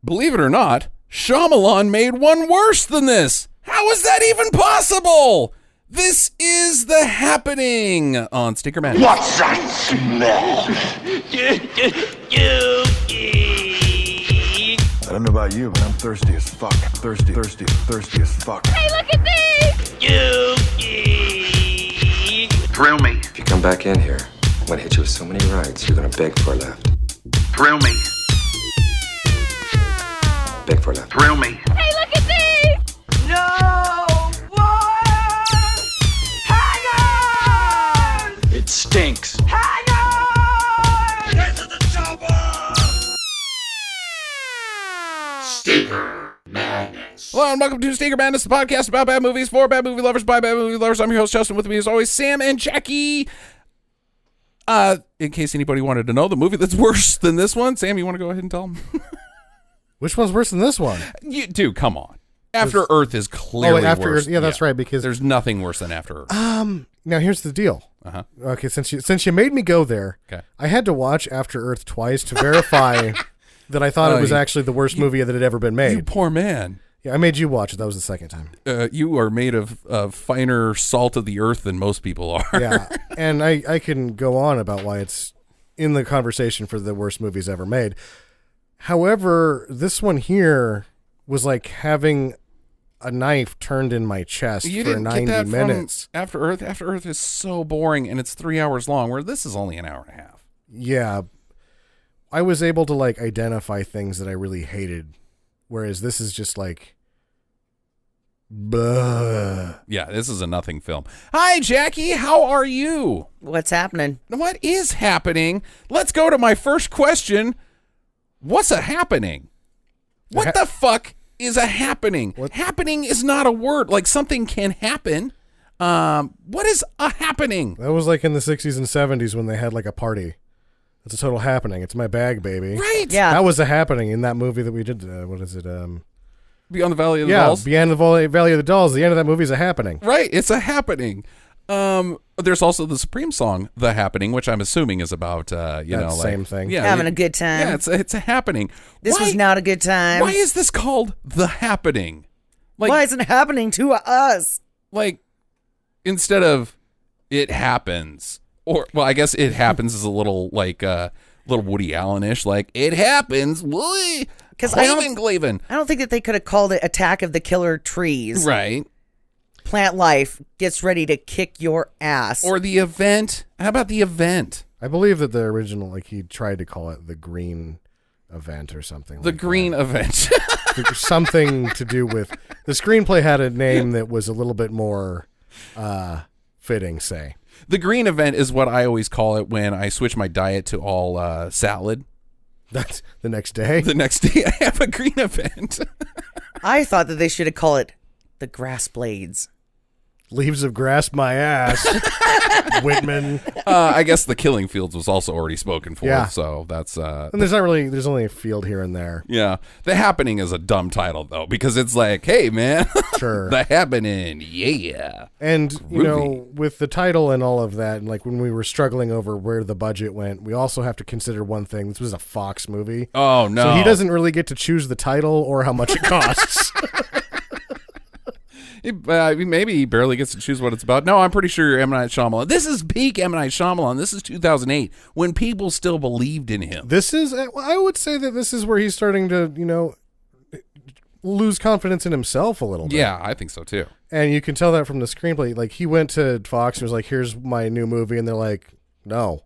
Believe it or not, Shyamalyan made one worse than this. How is that even possible? This is The Happening on Stinker Madness. What's that smell? I don't know about you, but I'm thirsty as fuck. Thirsty as fuck. Hey, look at these! Thrill me. If you come back in here, I'm gonna hit you with so many rides, you're gonna beg for a left. Thrill me. Beg for a left. Thrill me. Hey, look at these! No one! Hang on! It stinks. Hang on! Get to the chopper! Stinker Madness. Hello and welcome to Stinker Madness, the podcast about bad movies for bad movie lovers by bad movie lovers. I'm your host, Justin. With me as always, Sam and Jackie. In case anybody wanted to know, the movie that's worse than this one. Sam, you want to go ahead and tell them? Which one's worse than this one? Dude, come on. After Earth is clearly After worse. Earth. Yeah, that's right. Because there's nothing worse than After Earth. now here's the deal. Uh-huh. Okay, since you made me go there, Okay. I had to watch After Earth twice to verify that I thought it was actually the worst movie that had ever been made. You poor man. Yeah, I made you watch it. That was the second time. You are made of finer salt of the earth than most people are. Yeah, and I can go on about why it's in the conversation for the worst movies ever made. However, this one here was like having a knife turned in my chest You for didn't 90 get that minutes. From After Earth. After Earth is so boring, and it's 3 hours long, where this is only an hour and a half. Yeah. I was able to like identify things that I really hated, whereas this is just like, bleh. Yeah, this is a nothing film. Hi, Jackie. How are you? What's happening? What is happening? Let's go to my first question. What's a happening? What the fuck is a happening? Happening is not a word. Like, something can happen. What is a happening? That was like in the 60s and 70s when they had like a party. It's a total happening. It's my bag, baby. Right. Yeah. That was a happening in that movie that we did. What is it? Beyond the Valley of the Dolls? Beyond the Valley of the Dolls. The end of that movie is a happening. Right. It's a happening. There's also the Supreme song, The Happening, which I'm assuming is about, same thing. Yeah. Having a good time. Yeah, it's a happening. This was not a good time. Why is this called The Happening? Like, Why is it happening to us? like, instead of It Happens, or, well, I guess It Happens is a little, like, little Woody Allen-ish, like, It Happens, boy. Because I I don't think that they could have called it Attack of the Killer Trees. Right. Plant Life gets ready to kick your ass. Or The Event. How about The Event? I believe that the original, like he tried to call it the Green Event or something. The like Green that. Event. Something to do with the screenplay had a name that was a little bit more fitting, say. The Green Event is what I always call it when I switch my diet to all salad. That's the next day. The next day I have a green event. I thought that they should have called it the Grass Blades. Leaves of grass my ass. Whitman. I guess the Killing Fields was also already spoken for. Yeah. So that's And there's only a field here and there. yeah. The Happening is a dumb title though, because it's like, hey man, Sure. The Happening, yeah. And, you know, Groovy. with the title and all of that, and like when we were struggling over where the budget went, we also have to consider one thing. This was a Fox movie. Oh no. So he doesn't really get to choose the title or how much it costs. Maybe he barely gets to choose what it's about. No, I'm pretty sure M. Night Shyamalan. This is peak M. Night Shyamalan. This is 2008 when people still believed in him. This is, I would say that this is where he's starting to, you know, lose confidence in himself a little bit. Yeah, I think so too. And you can tell that from the screenplay. Like, he went to Fox and was like, here's my new movie. And they're like, no.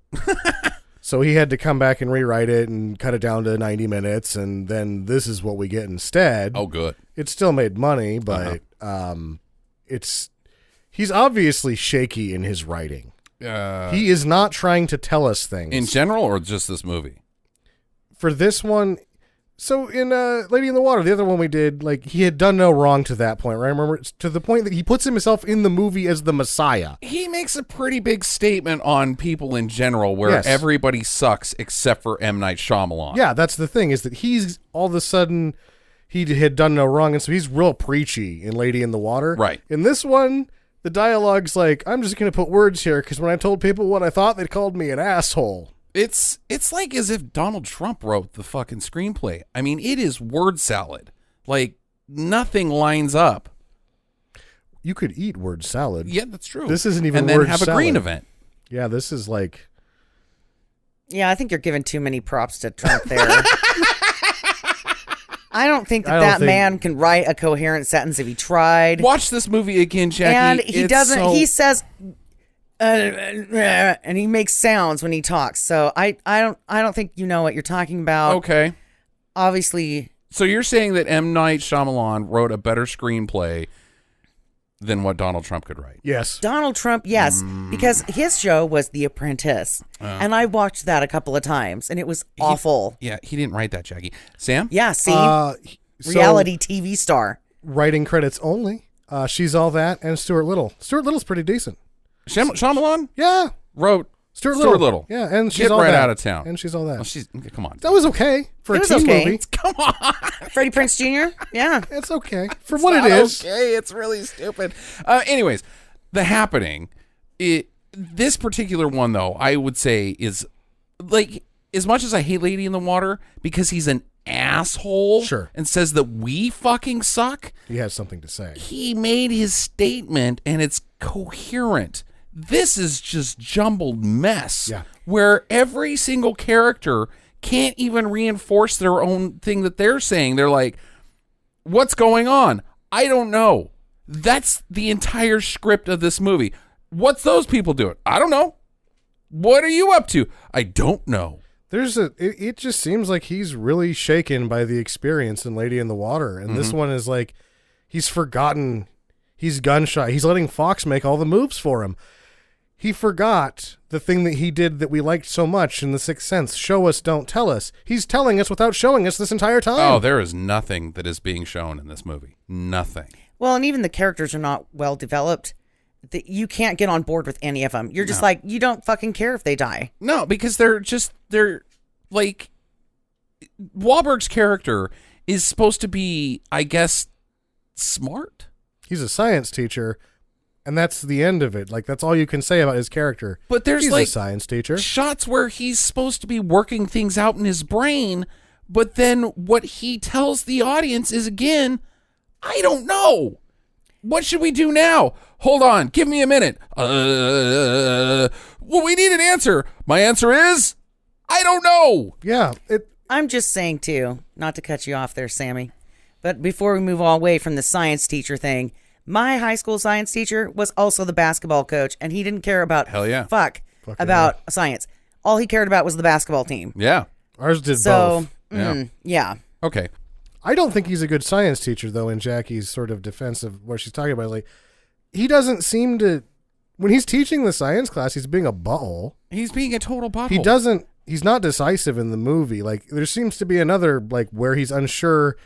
So he had to come back and rewrite it and cut it down to 90 minutes. And then this is what we get instead. Oh, good. It still made money, but he's obviously shaky in his writing. He is not trying to tell us things. In general or just this movie? For this one, so in Lady in the Water, the other one we did, like, he had done no wrong to that point, right? Remember, to the point that he puts himself in the movie as the Messiah. He makes a pretty big statement on people in general where Yes. everybody sucks except for M. Night Shyamalan. Yeah, that's the thing, is that he's all of a sudden, he had done no wrong, and so he's real preachy in Lady in the Water. Right. In this one, the dialogue's like, I'm just going to put words here, because when I told people what I thought, they called me an asshole. It's like as if Donald Trump wrote the fucking screenplay. I mean, it is word salad. Like, nothing lines up. You could eat word salad. Yeah, that's true. This isn't even and then word have salad. a green event. Yeah, this is like... Yeah, I think you're giving too many props to Trump there. I don't think that man can write a coherent sentence if he tried. Watch this movie again, Jackie. And he It's doesn't. so- He says, and he makes sounds when he talks. So I don't think you know what you're talking about. Okay. Obviously. So you're saying that M. Night Shyamalan wrote a better screenplay than what Donald Trump could write? Yes. Donald Trump, yes, because his show was The Apprentice, and I watched that a couple of times, and it was awful. Yeah, he didn't write that, Jackie. Sam? Yeah, see, So, reality TV star. writing credits only. She's All That and Stuart Little. Stuart Little's pretty decent. Shyamalan Yeah. wrote Stuart Little. Yeah, and She's Get All right That. out of town. And She's All That. Well, come on. That was okay for It a was teen okay. movie. Come on. Freddie Prinze Jr. Yeah, It's okay for what it Not is. Okay, it's really stupid. Anyways, The Happening. This particular one, though, I would say is like, as much as I hate Lady in the Water because he's an asshole, Sure, and says that we fucking suck. He has something to say. He made his statement, and it's coherent. This is just jumbled mess. Yeah. Where every single character can't even reinforce their own thing that they're saying. They're like, what's going on? I don't know. That's the entire script of this movie. What's those people doing? I don't know. What are you up to? I don't know. It just seems like he's really shaken by the experience in Lady in the Water. And this one is like, he's forgotten. He's gun shy. He's letting Fox make all the moves for him. He forgot the thing that he did that we liked so much in The Sixth Sense. Show us, don't tell us. He's telling us without showing us this entire time. Oh, there is nothing that is being shown in this movie. Nothing. well, and even the characters are not well developed. You can't get on board with any of them. You're just like, you don't fucking care if they die. No, because they're like, Wahlberg's character is supposed to be, I guess, smart. He's a science teacher, and that's the end of it. Like, that's all you can say about his character. But there's He's like a science teacher. shots where he's supposed to be working things out in his brain, but then what he tells the audience is, again, I don't know. What should we do now? Hold on, give me a minute. Well, we need an answer. My answer is, I don't know. Yeah. I'm just saying, too, not to cut you off there, Sammy, but before we move all away from the science teacher thing, my high school science teacher was also the basketball coach, and he didn't care about Hell yeah. about science. All he cared about was the basketball team. Yeah. Ours did So, both. yeah. Okay. I don't think he's a good science teacher, though, in Jackie's sort of defense of what she's talking about. Like, he doesn't seem to, when he's teaching the science class, he's being a butthole. He's being a total butthole. He's not decisive in the movie. Like, there seems to be another, like, where he's unsure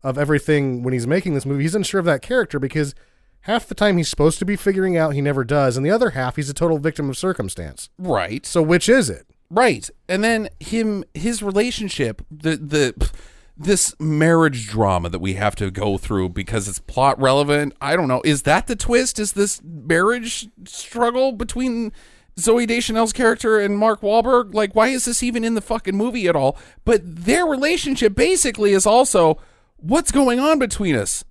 of everything when he's making this movie. He's unsure of that character because half the time he's supposed to be figuring out, he never does. And the other half, he's a total victim of circumstance. Right. So which is it? Right. And then his relationship, this marriage drama that we have to go through because it's plot relevant. I don't know. Is that the twist? Is this marriage struggle between Zooey Deschanel's character and Mark Wahlberg? Like, why is this even in the fucking movie at all? But their relationship basically is also, what's going on between us?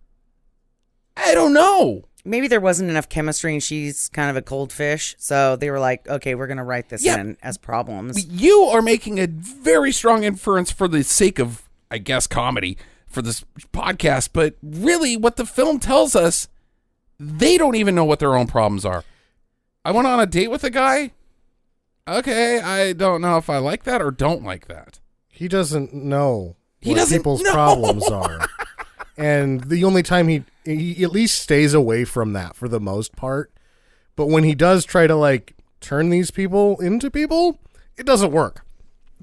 I don't know. Maybe there wasn't enough chemistry and she's kind of a cold fish. So they were like, okay, we're going to write this in as problems. You are making a very strong inference for the sake of, I guess, comedy for this podcast. But really what the film tells us, they don't even know what their own problems are. I went on a date with a guy. Okay, I don't know if I like that or don't like that. He doesn't know what doesn't people's know. problems are. And the only time he at least stays away from that for the most part. But when he does try to, like, turn these people into people, it doesn't work.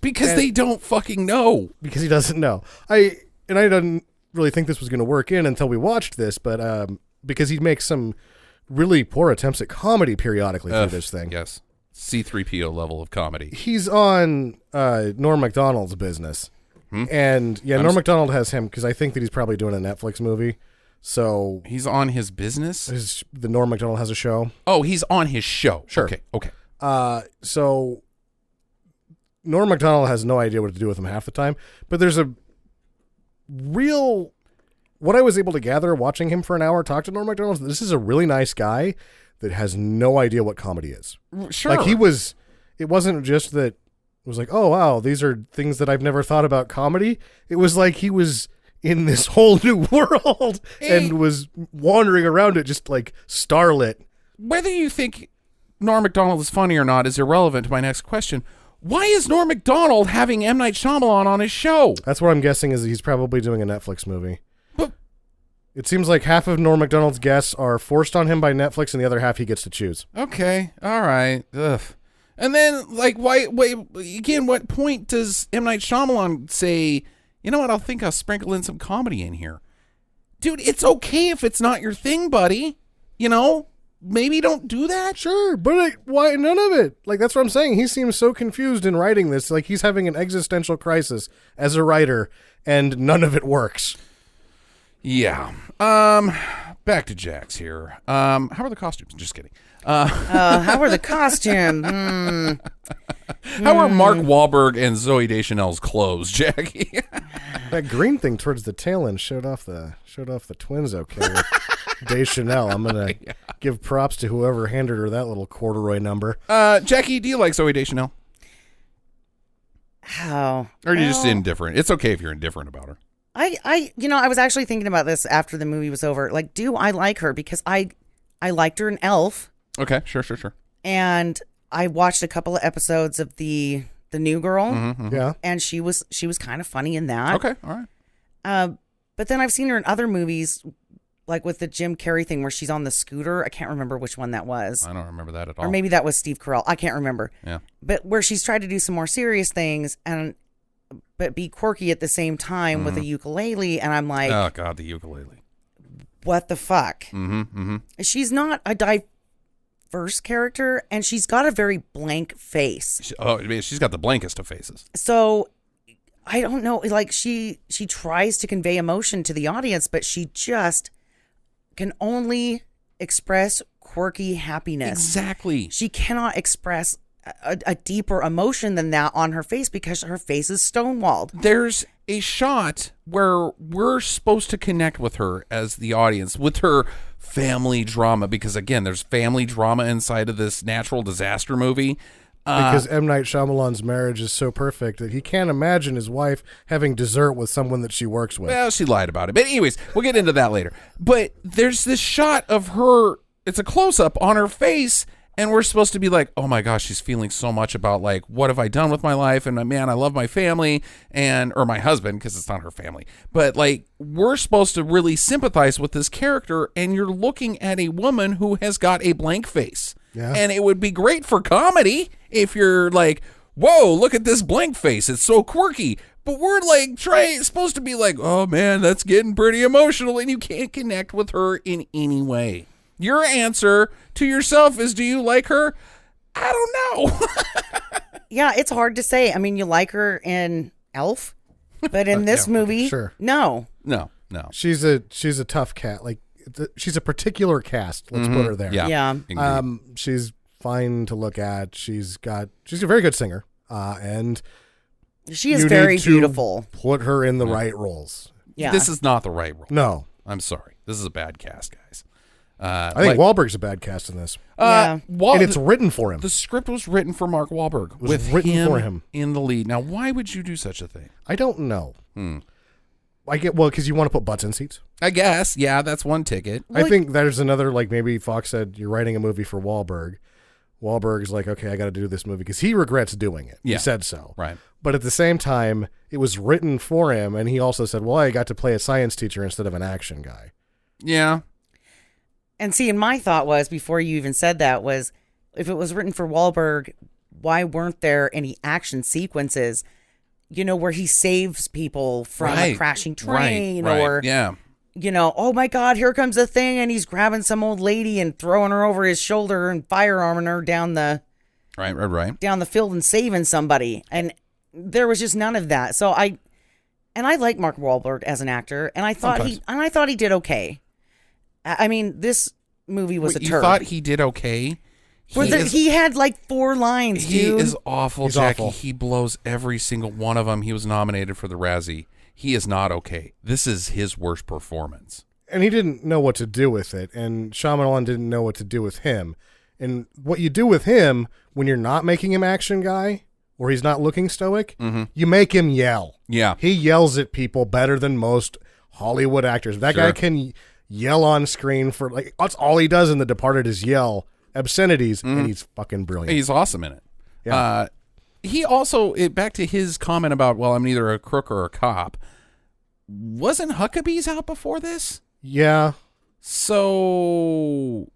Because they don't fucking know. Because he doesn't know. I didn't really think this was going to work in until we watched this, but because he makes some really poor attempts at comedy periodically through this thing. Yes. C-3PO level of comedy. He's on Norm Macdonald's business. And Norm Macdonald has him because I think that he's probably doing a Netflix movie. So he's on his business? The Norm Macdonald has a show. Oh, he's on his show. Sure. Okay. So Norm Macdonald has no idea what to do with him half the time, but there's a real, what I was able to gather watching him for an hour talk to Norm Macdonald, this is a really nice guy that has no idea what comedy is. Sure. Like it wasn't just that it was like, oh wow, these are things that I've never thought about comedy. It was like he was in this whole new world and was wandering around it just like starlit. Whether you think Norm Macdonald is funny or not is irrelevant to my next question. Why is Norm Macdonald having M. Night Shyamalan on his show? That's what I'm guessing is he's probably doing a Netflix movie. But it seems like half of Norm Macdonald's guests are forced on him by Netflix and the other half he gets to choose. okay, all right. Ugh. And then, like, why? Again, what point does M. Night Shyamalan say, you know what, I'll sprinkle in some comedy in here? Dude, it's okay if it's not your thing, buddy. You know? Maybe don't do that. Sure, but why none of it? Like, that's what I'm saying. He seems so confused in writing this. Like, he's having an existential crisis as a writer, and none of it works. Yeah. Back to Jax here. How are the costumes? Just kidding. How are the costumes? How are Mark Wahlberg and Zooey Deschanel's clothes, Jackie? That green thing towards the tail end showed off the twins. Okay, with Deschanel. I'm gonna give props to whoever handed her that little corduroy number. Jackie, do you like Zooey Deschanel? How? Or are you just indifferent? It's okay if you're indifferent about her. I was actually thinking about this after the movie was over. Like, do I like her? Because I liked her in Elf. Okay, sure. And I watched a couple of episodes of the New Girl. Mm-hmm. Yeah, And she was kind of funny in that. Okay, all right. But then I've seen her in other movies, like with the Jim Carrey thing where she's on the scooter. I can't remember which one that was. I don't remember that at all. Or maybe that was Steve Carell. I can't remember. Yeah. But where she's tried to do some more serious things but be quirky at the same time with a ukulele, and I'm like, oh god, the ukulele. What the fuck? Mm-hmm. She's not a diverse character, and she's got a very blank face. She's got the blankest of faces. So I don't know. Like she tries to convey emotion to the audience, but she just can only express quirky happiness. Exactly. She cannot express a deeper emotion than that on her face because her face is stonewalled. There's a shot where we're supposed to connect with her as the audience, with her family drama, because again, there's family drama inside of this natural disaster movie. because M. Night Shyamalan's marriage is so perfect that he can't imagine his wife having dessert with someone that she works with. Well, she lied about it. But anyways, we'll get into that later. But there's this shot of her, it's a close-up on her face, and we're supposed to be like, oh my gosh, she's feeling so much about like, what have I done with my life? And man, I love my family or my husband, because it's not her family. But like, we're supposed to really sympathize with this character, and you're looking at a woman who has got a blank face. Yeah. And it would be great for comedy if you're like, whoa, look at this blank face. It's so quirky. But we're like supposed to be like, oh man, that's getting pretty emotional, and you can't connect with her in any way. Your answer to yourself is, do you like her? I don't know. Yeah, it's hard to say. I mean, you like her in Elf, but in this movie, sure. No. No. She's a tough cat. Like she's a particular cast. Let's put her there. Yeah. Yeah. She's fine to look at. She's a very good singer. And She is you very need to beautiful. Put her in the right roles. Yeah. This is not the right role. No. I'm sorry. This is a bad cast, guys. I think Wahlberg's a bad cast in this. Yeah. And it's written for him. The script was written for Mark Wahlberg. Was with written for him. in the lead. Now, why would you do such a thing? I don't know. Because you want to put butts in seats. I guess. Yeah, that's one ticket. I think there's another, like maybe Fox said, you're writing a movie for Wahlberg. Wahlberg's like, okay, I got to do this movie because he regrets doing it. Yeah. He said so. Right. But at the same time, it was written for him, and he also said, well, I got to play a science teacher instead of an action guy. Yeah. And see, and my thought was, before you even said that, was if it was written for Wahlberg, why weren't there any action sequences, where he saves people from a crashing train or, oh my God, here comes a thing, and he's grabbing some old lady and throwing her over his shoulder and firearming her down the down the field and saving somebody. And there was just none of that. So I like Mark Wahlberg as an actor, and I thought he did okay. I mean, this movie was a turd. You thought he did okay? He had like 4 lines, He dude. is awful, He's Jackie. awful. He blows every single one of them. He was nominated for the Razzie. He is not okay. This is his worst performance. And he didn't know what to do with it, and Shyamalyan didn't know what to do with him. And what you do with him when you're not making him action guy, or he's not looking stoic, you make him yell. Yeah. He yells at people better than most Hollywood actors. That guy can yell on screen for, like, that's all he does in The Departed is yell obscenities, and he's fucking brilliant. He's awesome in it. Yeah. He also, back to his comment about, well, I'm neither a crook or a cop. Wasn't Huckabee's out before this? Yeah. So...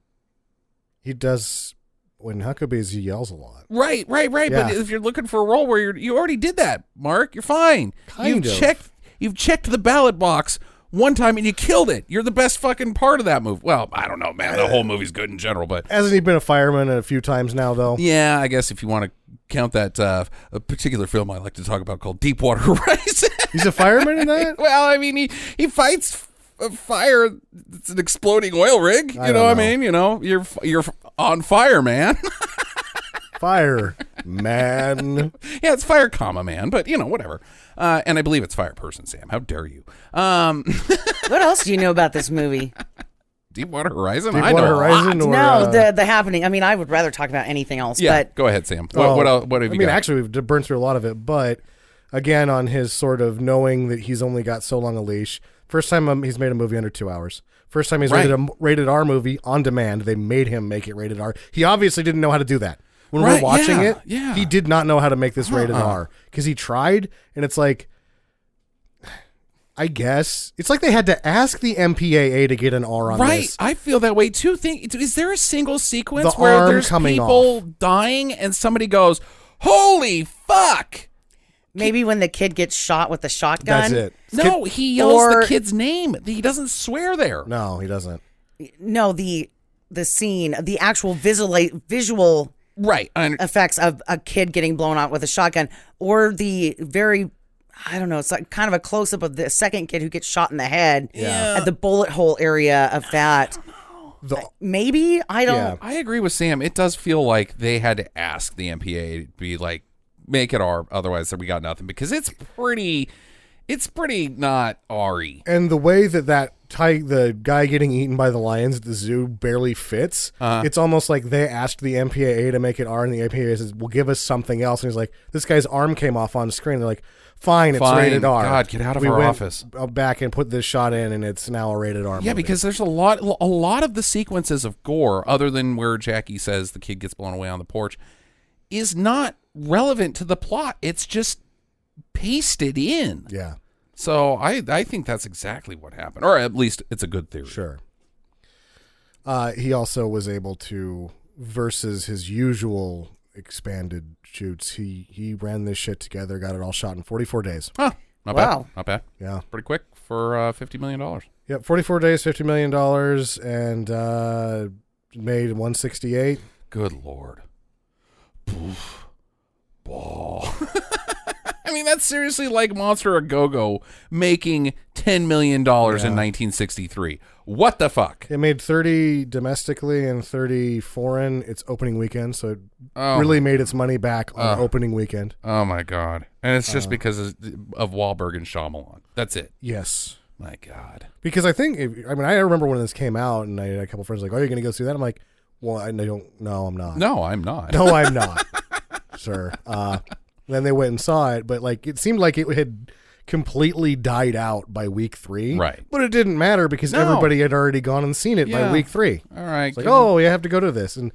He does, when Huckabee's, he yells a lot. Right. Yeah. But if you're looking for a role where you already did that, Mark, you're fine. Kind of. You've checked the ballot box one time and you killed it. You're the best fucking part of that movie. Well, I don't know, man. The whole movie's good in general, but Hasn't he been a fireman a few times now, though? yeah, I guess if you want to count that a particular film I like to talk about called Deepwater Horizon. He's a fireman in that? Well, I mean, he fights a fire. It's an exploding oil rig. You I know don't what I know. mean? You know, you're on fire, man. Fire, man. Yeah, it's fire, comma, man, but you know, whatever. And I believe it's fire person, Sam. How dare you? What else do you know about this movie? Deepwater Horizon? I Deepwater know a lot. Horizon or... No, the happening. I mean, I would rather talk about anything else, Yeah, but go ahead, Sam. What have you I mean, got? actually, we've burned through a lot of it, but again, on his sort of knowing that he's only got so long a leash. First time he's made a movie under 2 hours. First time he's Right. rated a rated R movie on demand. They made him make it rated R. He obviously didn't know how to do that. When Right, we're watching yeah, it, yeah. he did not know how to make this rated R because he tried, and it's like, I guess it's like they had to ask the MPAA to get an R on Right, this. I feel that way too. Is there a single sequence The where arm there's coming people off. dying and somebody goes, "Holy fuck"? maybe when the kid gets shot with the shotgun. That's it. No, he yells Or- the kid's name. He doesn't swear there. No, he doesn't. No, the scene, the actual visual Right. effects of a kid getting blown out with a shotgun, or the very, I don't know, it's like kind of a close up of the second kid who gets shot in the head at the bullet hole area of that. Maybe I don't. Yeah. I agree with Sam. It does feel like they had to ask the MPA to be like, make it R, otherwise we got nothing, because it's pretty not R-y. And the way that the guy getting eaten by the lions at the zoo barely fits, it's almost like they asked the MPAA to make it R, and the MPAA says, well, give us something else. And he's like, this guy's arm came off on screen. They're like, fine, it's rated R. God, get out of we our went office. back and put this shot in, and it's now a rated R Yeah, movie. because there's a lot of the sequences of gore, other than where Jackie says the kid gets blown away on the porch, is not relevant to the plot. It's just pasted in. Yeah. So I think that's exactly what happened, or at least it's a good theory. Sure. He also was able to, versus his usual expanded shoots, he ran this shit together, got it all shot in 44 days. Huh. Not Wow. bad. Not bad. Yeah. Pretty quick for $50 million. Yep, 44 days, $50 million, and made 168. Good Lord. Poof. Ball. I mean, that's seriously like Monster a Go-Go making $10 million in 1963. What the fuck? It made 30 domestically and 30 foreign. It's opening weekend, so it really made its money back on opening weekend. Oh, my God. And it's just because of Wahlburg and Shyamalyan. That's it. Yes. My God. Because I think, I remember when this came out, and I had a couple friends like, oh, you're going to go see that? I'm like, well, I don't, no, I'm not. No, I'm not. No, I'm not, sir. Then they went and saw it, but like it seemed like it had completely died out by week 3. Right. But it didn't matter because everybody had already gone and seen it by Yeah. week 3. All right. It's like, oh, you have to go to this. And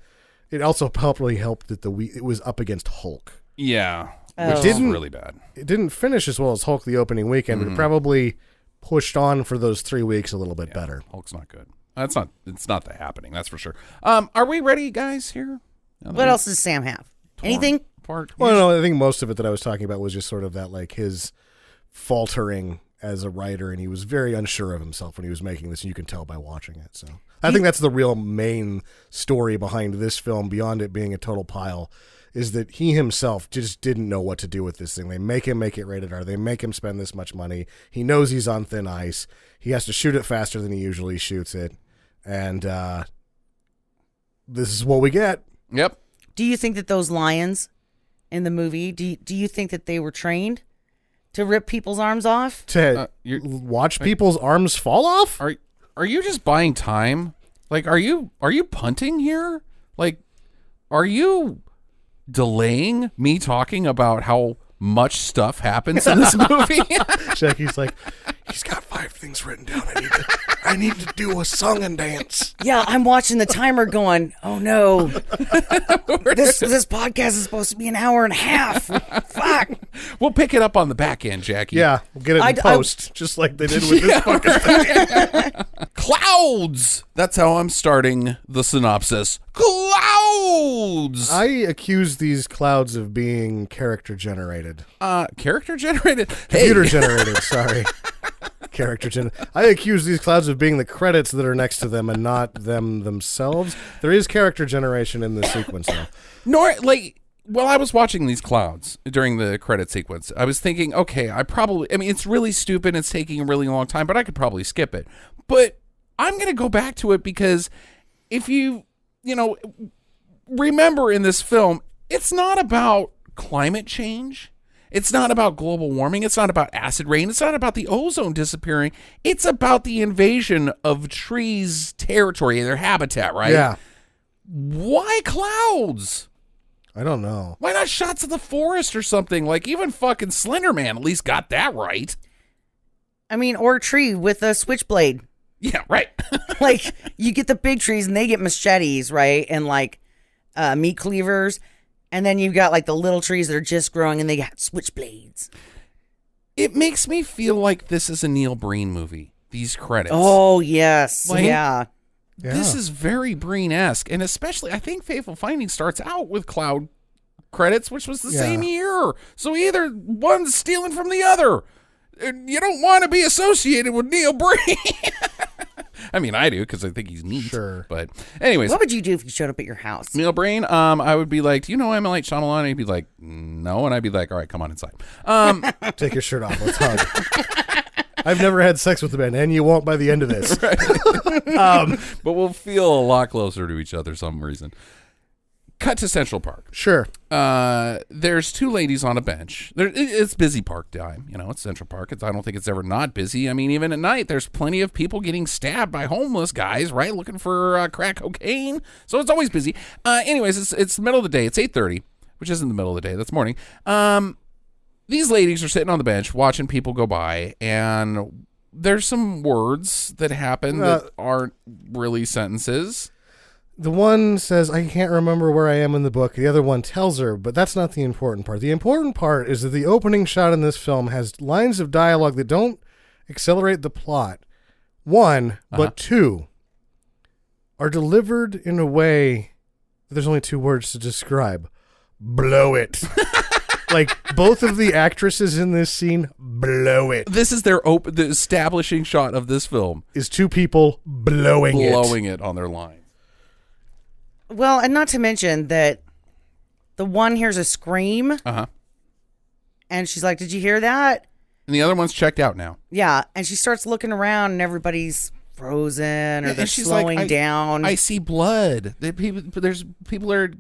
it also probably helped that it was up against Hulk. Yeah. Oh. Which is really bad. It didn't finish as well as Hulk the opening weekend, but it probably pushed on for those 3 weeks a little bit better. Hulk's not good. It's not the happening, that's for sure. Are we ready, guys, here? What else does Sam have? Anything? Part? Well, no, I think most of it that I was talking about was just sort of that, like his faltering as a writer, and he was very unsure of himself when he was making this, and you can tell by watching it. So I think that's the real main story behind this film, beyond it being a total pile, is that he himself just didn't know what to do with this thing. They make him make it rated R. They make him spend this much money. He knows he's on thin ice. He has to shoot it faster than he usually shoots it. And this is what we get. Yep. Do you think that those lions in the movie, do you think that they were trained to rip people's arms off? To watch people's arms fall off? Are you just buying time? Like, are you punting here? Like, are you delaying me talking about how much stuff happens in this movie? Jackie's like, he's got 5 things written down. I need to do a song and dance. Yeah, I'm watching the timer going, oh no. This podcast is supposed to be an hour and a half. Fuck. We'll pick it up on the back end, Jackie. Yeah, we'll get it in post, just like they did with this fucking thing. Clouds! That's how I'm starting the synopsis. Clouds! I accuse these clouds of being character generated. Character generated? Computer generated, sorry. Character generated. I accuse these clouds of being the credits that are next to them and not them themselves. There is character generation in this sequence, though. While I was watching these clouds during the credit sequence, I was thinking, okay, it's really stupid. It's taking a really long time, but I could probably skip it. But I'm going to go back to it because if you remember in this film, it's not about climate change. It's not about global warming. It's not about acid rain. It's not about the ozone disappearing. It's about the invasion of trees' territory, their habitat, right? Yeah. Why clouds? I don't know. Why not shots of the forest or something? Like, even fucking Slender Man at least got that right. I mean, or a tree with a switchblade. Yeah, right. Like, you get the big trees and they get machetes, right? And like meat cleavers. And then you've got like the little trees that are just growing and they got switchblades. It makes me feel like this is a Neil Breen movie, these credits. Oh, yes. Yeah. This is very Breen-esque. And especially, I think Fateful Findings starts out with cloud credits, which was the same year. So either one's stealing from the other. You don't want to be associated with Neil Breen. I mean, I do because I think he's neat. Sure. But anyways. What would you do if you showed up at your house? Neil Breen, I would be like, do you know M. Night Shyamalyan? And he'd be like, no. And I'd be like, all right, come on inside. Take your shirt off. Let's hug. I've never had sex with the man, and you won't by the end of this. Right. But we'll feel a lot closer to each other for some reason. Cut to Central Park. Sure. There's 2 ladies on a bench. It's busy park time. It's Central Park. I don't think it's ever not busy. I mean, even at night, there's plenty of people getting stabbed by homeless guys, right? Looking for crack cocaine. So it's always busy. Anyways, it's the middle of the day. It's 8:30, which isn't the middle of the day. That's morning. These ladies are sitting on the bench watching people go by, and there's some words that happen that aren't really sentences. The one says, I can't remember where I am in the book. The other one tells her, but that's not the important part. The important part is that the opening shot in this film has lines of dialogue that don't accelerate the plot. 1, but 2, are delivered in a way that there's only 2 words to describe. Blow it. Like, both of the actresses in this scene blow it. This is the establishing shot of this film. Is 2 people blowing it on their line. Well, and not to mention that the one hears a scream. Uh-huh. And she's like, did you hear that? And the other one's checked out now. Yeah. And she starts looking around and everybody's frozen or they're slowing down. I see blood. There's people are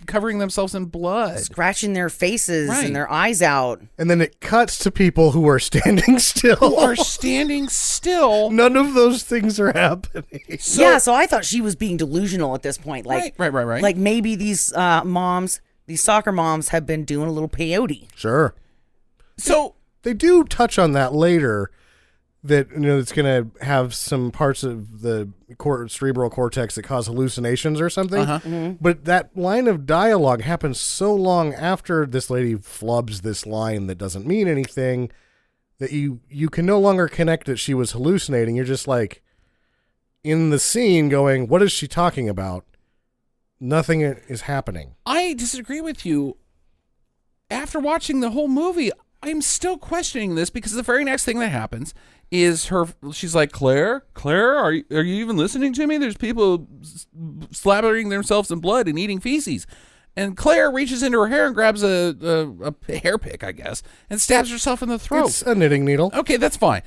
covering themselves in blood. Scratching their faces and their eyes out. And then it cuts to people who are standing still. None of those things are happening. So I thought she was being delusional at this point. Like, right. Like maybe these these soccer moms have been doing a little peyote. Sure. So they do touch on that later. That it's going to have some parts of the cerebral cortex that cause hallucinations or something. Mm-hmm. But that line of dialogue happens so long after this lady flubs this line that doesn't mean anything that you can no longer connect that she was hallucinating. You're just like in the scene going, what is she talking about? Nothing is happening. I disagree with you. After watching the whole movie, I'm still questioning this because the very next thing that happens is she's like, Claire, are you even listening to me? There's people slathering themselves in blood and eating feces. And Claire reaches into her hair and grabs a hair pick, I guess, and stabs herself in the throat. It's a knitting needle. Okay, that's fine.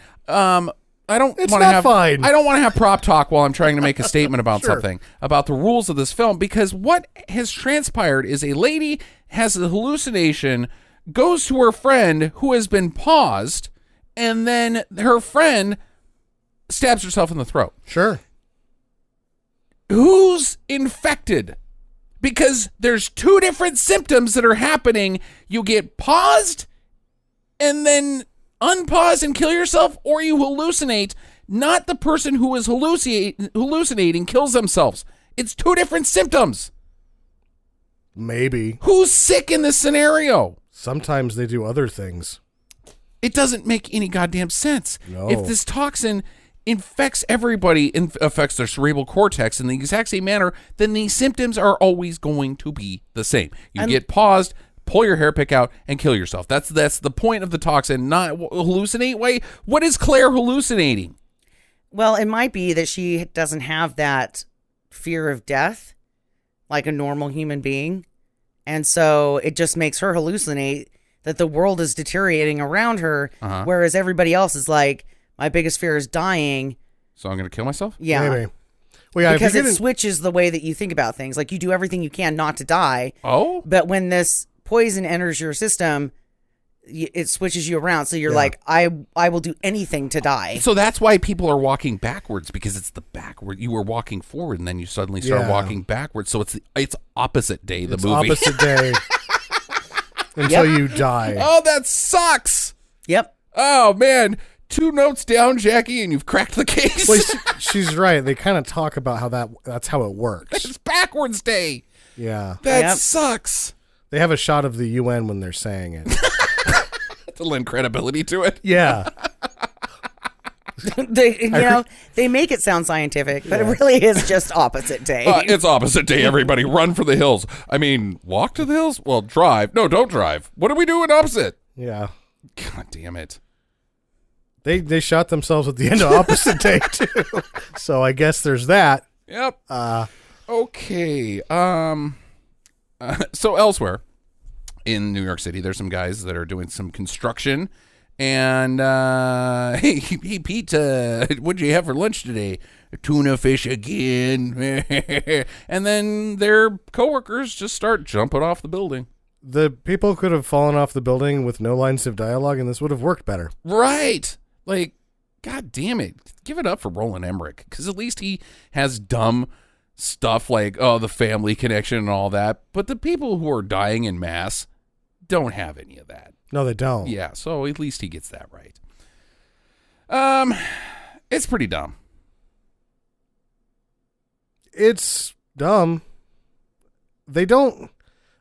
I don't It's want to not have fine. I don't want to have prop talk while I'm trying to make a statement about Sure. something, about the rules of this film, because what has transpired is a lady has a hallucination, goes to her friend who has been paused, and then her friend stabs herself in the throat. Sure. Who's infected? Because there's two different symptoms that are happening. You get paused and then unpause and kill yourself, or you hallucinate. Not the person who is hallucinating kills themselves. It's two different symptoms. Maybe. Who's sick in this scenario? Sometimes they do other things. It doesn't make any goddamn sense. No. If this toxin infects everybody, affects their cerebral cortex in the exact same manner, then the symptoms are always going to be the same. You get paused, pull your hair pick out, and kill yourself. That's the point of the toxin, not hallucinate. Wait, what is Claire hallucinating? Well, it might be that she doesn't have that fear of death like a normal human being. And so it just makes her hallucinate that the world is deteriorating around her, whereas everybody else is like, my biggest fear is dying. So I'm going to kill myself? Yeah. Maybe. Well, yeah, Because if it switches the way that you think about things. Like, you do everything you can not to die. Oh? But when this poison enters your system, it switches you around. So you're like, I will do anything to die. So that's why people are walking backwards, because it's the backward. You were walking forward, and then you suddenly start walking backwards. So it's opposite day, the movie. Opposite day. Until you die. Oh, that sucks. Yep. Oh, man. 2 notes down, Jackie, and you've cracked the case. Well, she's right. They kind of talk about how that's how it works. It's backwards day. Yeah. That sucks. They have a shot of the UN when they're saying it. To lend credibility to it. Yeah. They make it sound scientific, but it really is just opposite day. It's opposite day, everybody. Run for the hills. I mean, walk to the hills? Well, drive. No, don't drive. What are we doing opposite? Yeah. God damn it. They shot themselves at the end of opposite day, too. So I guess there's that. Yep. Okay. So elsewhere in New York City, there's some guys that are doing some construction. And, hey, Pete, what'd you have for lunch today? Tuna fish again. And then their coworkers just start jumping off the building. The people could have fallen off the building with no lines of dialogue, and this would have worked better. Right. Like, God damn it. Give it up for Roland Emmerich, because at least he has dumb stuff like, oh, the family connection and all that. But the people who are dying in mass don't have any of that. No, they don't. Yeah, so at least he gets that right. It's pretty dumb. It's dumb. They don't...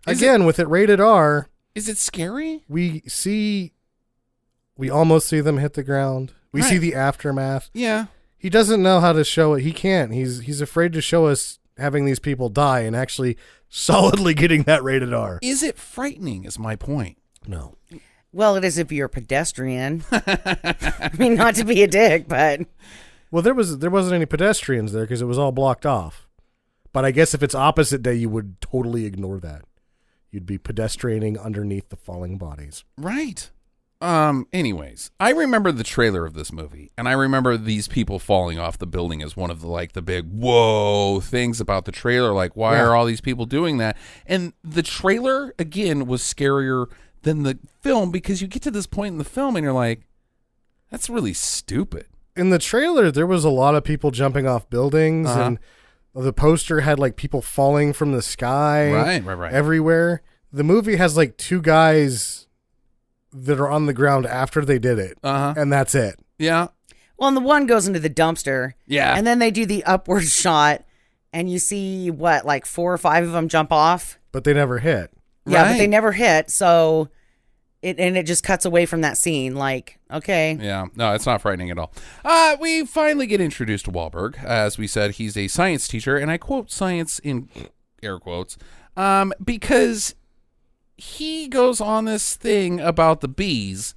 Again, with it rated R... Is it scary? We almost see them hit the ground. We see the aftermath. Yeah. He doesn't know how to show it. He can't. He's afraid to show us having these people die and actually solidly getting that rated R. Is it frightening is my point. No. Well, it is if you're a pedestrian. I mean, not to be a dick, but... Well, there wasn't any pedestrians there because it was all blocked off. But I guess if it's opposite day, you would totally ignore that. You'd be pedestrianing underneath the falling bodies. Right. Anyways, I remember the trailer of this movie, and I remember these people falling off the building as one of the big whoa things about the trailer. Like, why are all these people doing that? And the trailer, again, was scarier than the film, because you get to this point in the film and you're like, that's really stupid. In the trailer, there was a lot of people jumping off buildings, and the poster had people falling from the sky Right. everywhere. The movie has 2 guys that are on the ground after they did it, and that's it. Yeah. Well, and the one goes into the dumpster. Yeah. And then they do the upward shot, and you see, 4 or 5 of them jump off? But they never hit. Yeah, Right. but they never hit, so... it just cuts away from that scene, okay. Yeah, no, it's not frightening at all. We finally get introduced to Wahlburg. As we said, he's a science teacher, and I quote science in air quotes, because he goes on this thing about the bees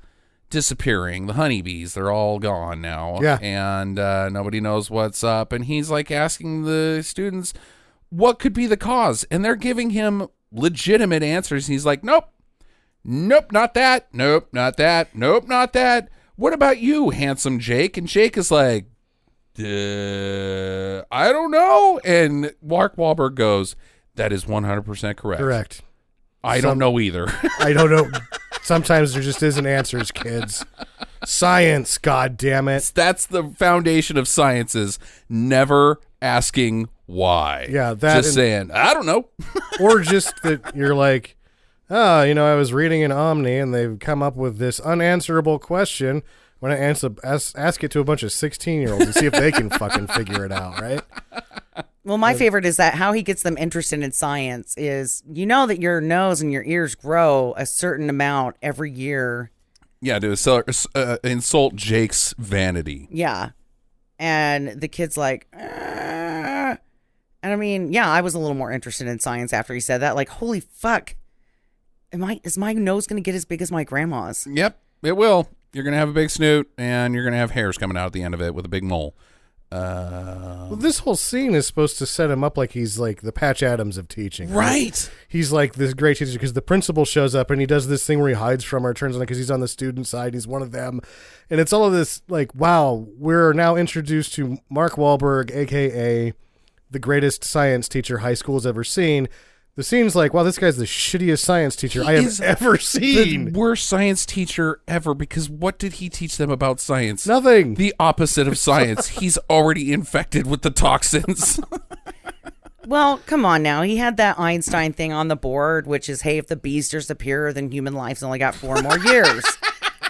disappearing, the honeybees. They're all gone now, and nobody knows what's up. And he's asking the students, what could be the cause? And they're giving him legitimate answers. He's like, nope, not that. Nope, not that. Nope, not that. what about you, handsome Jake? And Jake is like, I don't know. And Mark Wahlberg goes, that is 100% correct. Correct. I don't know either. I don't know. Sometimes there just isn't answers, kids. Science, god damn it. That's the foundation of science, is never asking why. Yeah, that just saying, I don't know. Or just that you're like, oh, I was reading an Omni and they've come up with this unanswerable question. When I ask it to a bunch of 16-year-olds and see if they can fucking figure it out, right? Well, my favorite is that how he gets them interested in science is, that your nose and your ears grow a certain amount every year. Yeah, to insult Jake's vanity. Yeah. And the kid's like, And I mean, yeah, I was a little more interested in science after he said that. Like, holy fuck. Is my nose going to get as big as my grandma's? Yep, it will. You're going to have a big snoot, and you're going to have hairs coming out at the end of it with a big mole. Well, this whole scene is supposed to set him up like he's like the Patch Adams of teaching. Right. He's like this great teacher because the principal shows up and he does this thing where he hides from her, turns on because he's on the student side. He's one of them. And it's all of this like, wow, we're now introduced to Mark Wahlberg, a.k.a. the greatest science teacher high school's ever seen. The scene's like, wow, this guy's the shittiest science teacher I have ever seen. The worst science teacher ever, because what did he teach them about science? Nothing. The opposite of science. He's already infected with the toxins. Well, come on now. He had that Einstein thing on the board, which is, hey, if the bees disappear, then human life's only got 4 more years.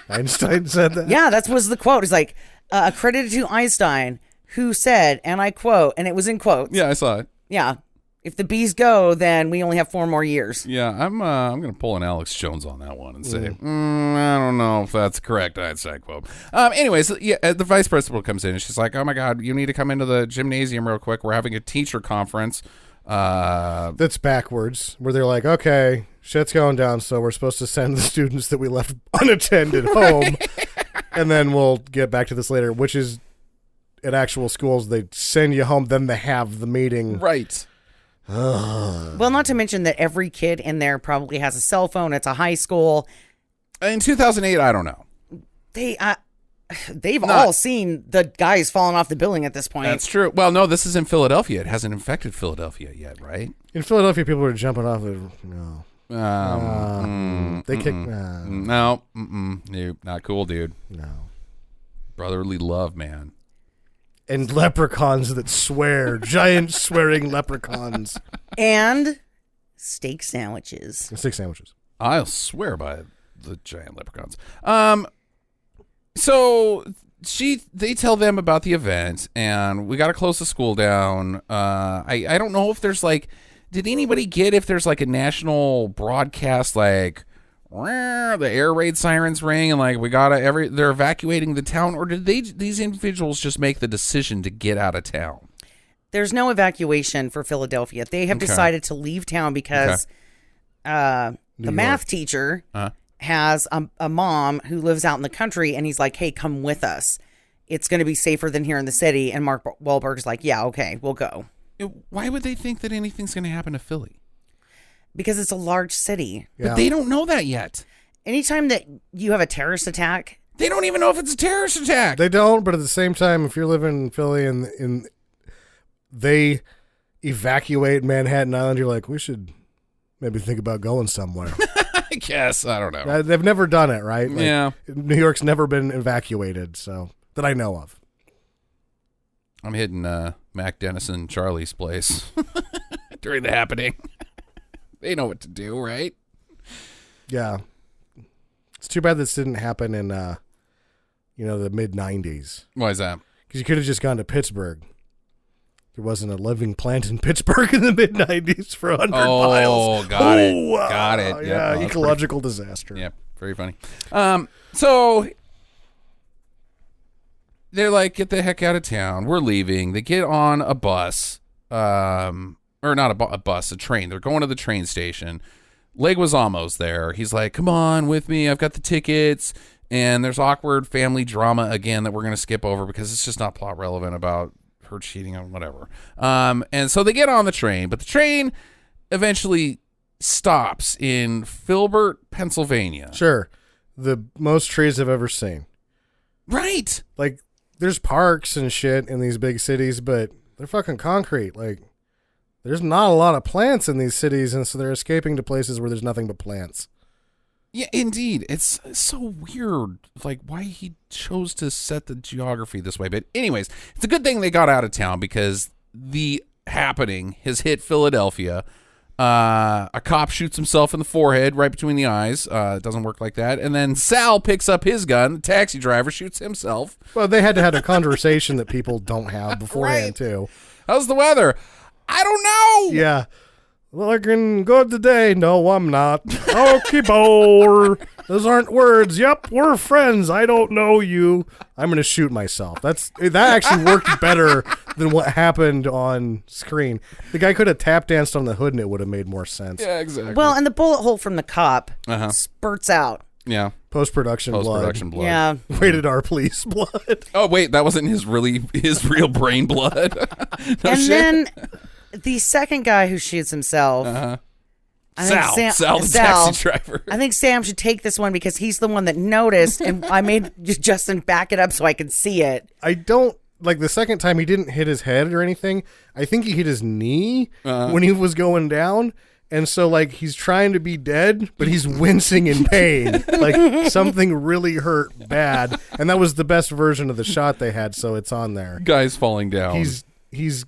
Einstein said that? Yeah, that was the quote. It's like, accredited to Einstein, who said, and I quote, and it was in quotes. Yeah, I saw it. Yeah. If the bees go, then we only have 4 more years. Yeah, I'm going to pull an Alex Jones on that one and say, I don't know if that's correct Einstein quote. Anyways, yeah, the vice principal comes in and she's like, oh my God, you need to come into the gymnasium real quick. We're having a teacher conference. That's backwards, where they're like, okay, shit's going down, so we're supposed to send the students that we left unattended home, and then we'll get back to this later, which is at actual schools, they send you home, then they have the meeting. Right. Well, not to mention that every kid in there probably has a cell phone. It's a high school. In 2008, I don't know. They've all seen the guys falling off the building at this point. That's true. Well, no, this is in Philadelphia. It hasn't infected Philadelphia yet, right? In Philadelphia, people are jumping off it. No. They kick. No, nope, not cool, dude. No. Brotherly love, man. And leprechauns that swear. Giant swearing leprechauns. And steak sandwiches. 6 sandwiches. I'll swear by the giant leprechauns. So they tell them about the event, and we got to close the school down. I don't know if there's like, did anybody get if there's like a national broadcast, like the air raid sirens ring and like they're evacuating the town, or did these individuals just make the decision to get out of town? There's no evacuation for Philadelphia. They have decided to leave town because the math teacher has a mom who lives out in the country, and he's like, hey, come with us. It's going to be safer than here in the city. And Mark Wahlberg's like, yeah, okay, we'll go. Why would they think that anything's going to happen to Philly? Because it's a large city. Yeah. But they don't know that yet. Anytime that you have a terrorist attack, they don't even know if it's a terrorist attack. They don't, but at the same time, if you're living in Philly and they evacuate Manhattan Island, you're like, we should maybe think about going somewhere. I guess. I don't know. They've never done it, right? Like, yeah. New York's never been evacuated, so that I know of. I'm hitting Mac Dennison Charlie's place during the happening. They know what to do, right? Yeah. It's too bad this didn't happen in, the mid-'90s. Why is that? Because you could have just gone to Pittsburgh. There wasn't a living plant in Pittsburgh in the mid-'90s for 100 miles. Oh, got it. Yeah, Yep, ecological disaster. Yep, very funny. So they're like, get the heck out of town. We're leaving. They get on a bus. Or not a bus, a train. They're going to the train station. Leguizamo's there. He's like, come on with me. I've got the tickets. And there's awkward family drama again that we're going to skip over because it's just not plot relevant about her cheating on whatever. And so they get on the train, but the train eventually stops in Filbert, Pennsylvania. Sure. The most trees I've ever seen. Right. Like, there's parks and shit in these big cities, but they're fucking concrete. Like, there's not a lot of plants in these cities, and so they're escaping to places where there's nothing but plants. Yeah, indeed. It's so weird, like, why he chose to set the geography this way. But anyways, it's a good thing they got out of town because the happening has hit Philadelphia. A cop shoots himself in the forehead right between the eyes. It doesn't work like that. And then Sal picks up his gun. The taxi driver shoots himself. Well, they had to have a conversation that people don't have beforehand, Right. too. How's the weather? I don't know. Yeah. Looking good today. No, I'm not. Okay, boy. Those aren't words. Yep, we're friends. I don't know you. I'm going to shoot myself. That actually worked better than what happened on screen. The guy could have tap danced on the hood and it would have made more sense. Yeah, exactly. Well, and the bullet hole from the cop Uh-huh. spurts out. Yeah. Post-production blood. Yeah. Rated R, please, blood. Oh, wait, that wasn't his real brain blood. No And shit. then the second guy who shoots himself. I think Sal, the taxi driver. I think Sam should take this one because he's the one that noticed, and I made Justin back it up so I could see it. I don't, like, the second time he didn't hit his head or anything. I think he hit his knee when he was going down. And so, like, he's trying to be dead, but he's wincing in pain. Like, something really hurt bad. And that was the best version of the shot they had, so it's on there. Guy's falling down. He's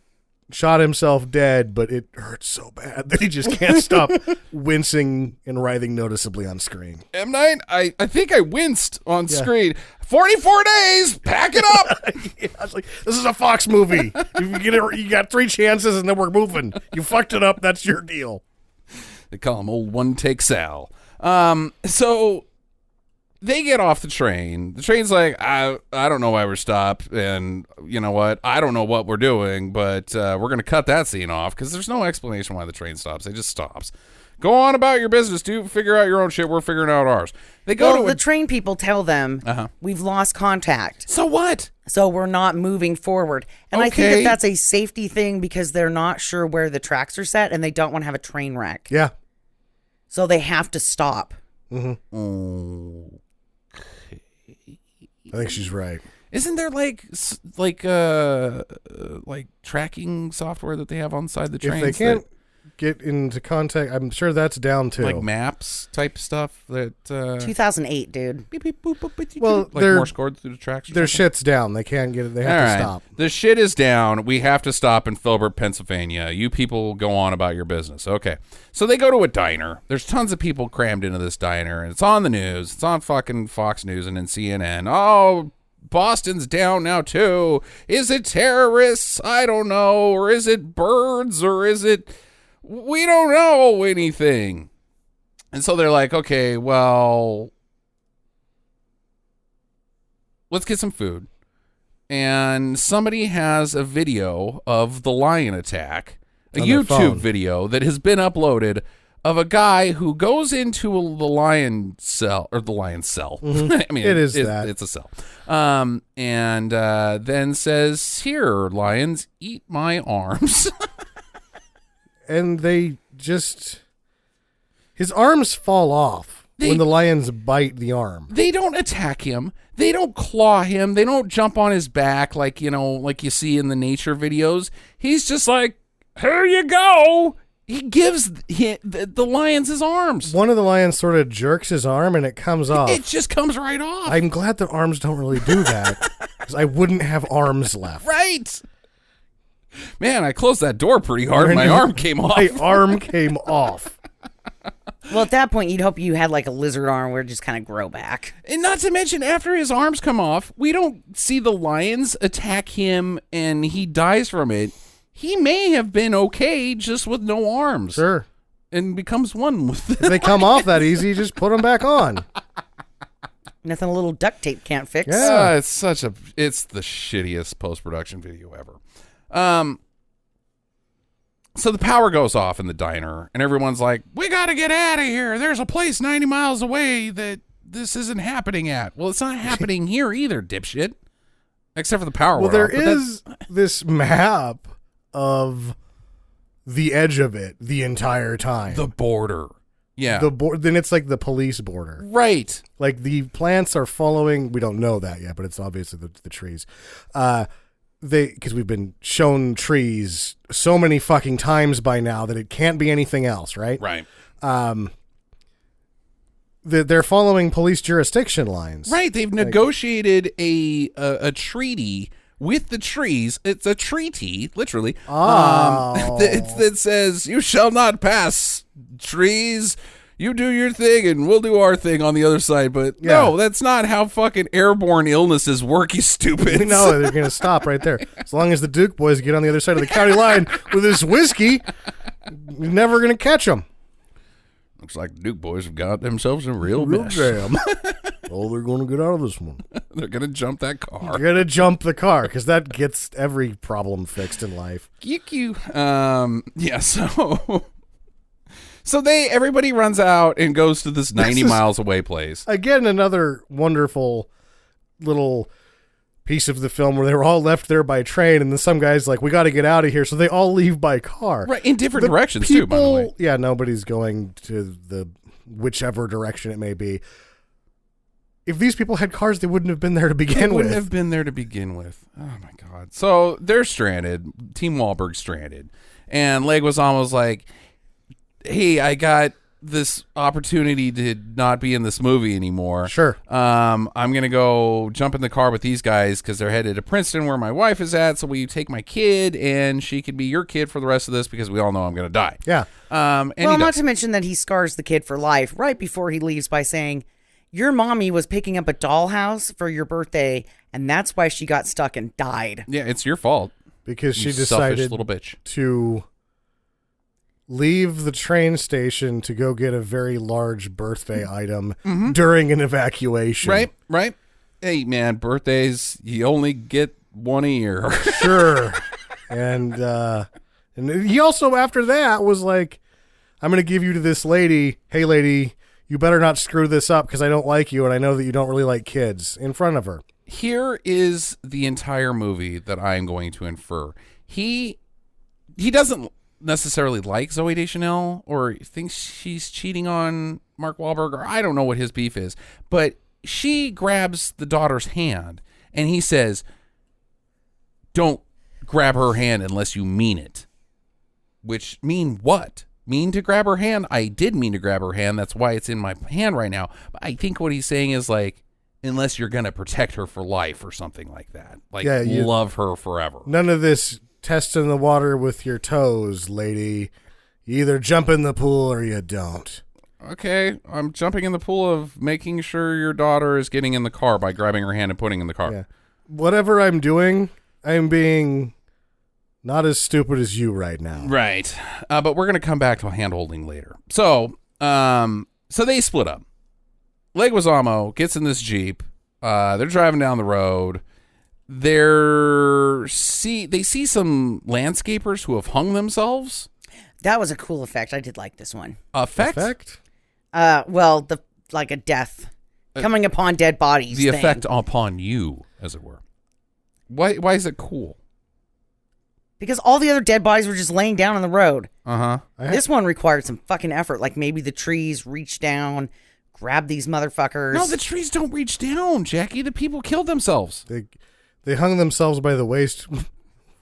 shot himself dead, but it hurts so bad that he just can't stop wincing and writhing noticeably on screen. M9, I think I winced on screen. 44 days, pack it up. Yeah, I was like, this is a Fox movie. You got 3 chances and then we're moving. You fucked it up, that's your deal. They call him old one-take Sal. So they get off the train. The train's like, I don't know why we're stopped, and you know what? I don't know what we're doing, but we're going to cut that scene off because there's no explanation why the train stops. It just stops. Go on about your business, dude. Figure out your own shit. We're figuring out ours. They go to the train people tell them, we've lost contact. So what? So we're not moving forward. And I think that that's a safety thing because they're not sure where the tracks are set and they don't want to have a train wreck. Yeah. So they have to stop. Mm-hmm. I think she's right. Isn't there like tracking software that they have on side the trains? If they can't get into contact, I'm sure that's down too. Like maps type stuff that 2008, dude. Beep, beep, boop, boop, beep, Well, like Morse code through the tracks. Their shit's down. They can't get it. They have to stop. The shit is down. We have to stop in Filbert, Pennsylvania. You people go on about your business. Okay. So they go to a diner. There's tons of people crammed into this diner, and it's on the news. It's on fucking Fox News and then CNN. Oh, Boston's down now too. Is it terrorists? I don't know. Or is it birds? Or is it... We don't know anything. And so they're like, okay, well, let's get some food. And somebody has a video of the lion attack, a On their YouTube phone. video that has been uploaded of a guy who goes into the lion cell, or the lion cell. I mean, It's a cell. And then says, here, lions, eat my arms. And they just... His arms fall off when the lions bite the arm. They don't attack him. They don't claw him. They don't jump on his back like you see in the nature videos. He's just like, here you go. He gives the lions his arms. One of the lions sort of jerks his arm and it comes off. It just comes right off. I'm glad that arms don't really do that because I wouldn't have arms left. Right. Man, I closed that door pretty hard and my arm came off. My arm came off. Well, at that point, you'd hope you had like a lizard arm where it just kind of grow back. And not to mention, after his arms come off, we don't see the lions attack him and he dies from it. He may have been okay just with no arms. Sure. And becomes one with them. If they come off that easy, just put them back on. Nothing a little duct tape can't fix. Yeah. It's the shittiest post-production video ever. So the power goes off in the diner and everyone's like, we got to get out of here. There's a place 90 miles away that this isn't happening at. Well, it's not happening here either, dipshit. Except for the power. Well, there is this map of the edge of it the entire time. the border. Yeah. Then it's like the police border. Right. Like the plants are following. We don't know that yet, but it's obviously the trees. Because we've been shown trees so many fucking times by now that it can't be anything else, right? Right. They're following police jurisdiction lines. Right. They've negotiated a treaty with the trees. It's a treaty, literally. That says, you shall not pass, trees. You do your thing and we'll do our thing on the other side. But no, that's not how fucking airborne illnesses work, you stupid. No, they're going to stop right there. As long as the Duke boys get on the other side of the county line with this whiskey, you're never going to catch them. Looks like the Duke boys have got themselves a real mess. Jam. Oh, they're going to get out of this one. They're going to jump that car. They're going to jump the car because that gets every problem fixed in life. Yeah, so everybody runs out and goes to this 90 miles away place. Again, another wonderful little piece of the film where they were all left there by train, and then some guy's like, we got to get out of here, so they all leave by car. Right, in different directions, too, by the way. Yeah, nobody's going to the whichever direction it may be. If these people had cars, they wouldn't have been there to begin with. They wouldn't have been there to begin with. Oh, my God. So they're stranded. Team Wahlberg stranded. And Leguizamo's like, hey, I got this opportunity to not be in this movie anymore. Sure. I'm going to go jump in the car with these guys because they're headed to Princeton where my wife is at. So will you take my kid and she can be your kid for the rest of this because we all know I'm going to die. Yeah. Well, not to mention that he scars the kid for life right before he leaves by saying, your mommy was picking up a dollhouse for your birthday and that's why she got stuck and died. Yeah, it's your fault. Because she selfish decided little bitch. to leave the train station to go get a very large birthday item during an evacuation. Right. Hey, man, birthdays, you only get one a year. Sure. And he also, after that, was like, I'm going to give you to this lady. Hey, lady, you better not screw this up because I don't like you and I know that you don't really like kids, in front of her. Here is the entire movie that I am going to infer. He doesn't necessarily like Zooey Deschanel or thinks she's cheating on Mark Wahlberg, or I don't know what his beef is, but she grabs the daughter's hand and he says, don't grab her hand unless you mean it. Which mean what? Mean to grab her hand? I did mean to grab her hand. That's why it's in my hand right now. But I think what he's saying is like, unless you're going to protect her for life or something like that. Like, love her forever. None of this test in the water with your toes, lady. You either jump in the pool or you don't. Okay, I'm jumping in the pool of making sure your daughter is getting in the car by grabbing her hand and putting in the car. Yeah. Whatever I'm doing, I'm being not as stupid as you right now. Right. But we're going to come back to hand-holding later. So they split up. Leguizamo gets in this Jeep. They're driving down the road. They see some landscapers who have hung themselves. That was a cool effect. I did like this one. Effect? Well, like a death coming upon dead bodies. The effect upon you, as it were. Why is it cool? Because all the other dead bodies were just laying down on the road. Uh-huh. This one required some fucking effort. Like maybe the trees reach down, grab these motherfuckers. No, the trees don't reach down, Jackie. The people killed themselves. They hung themselves by the waist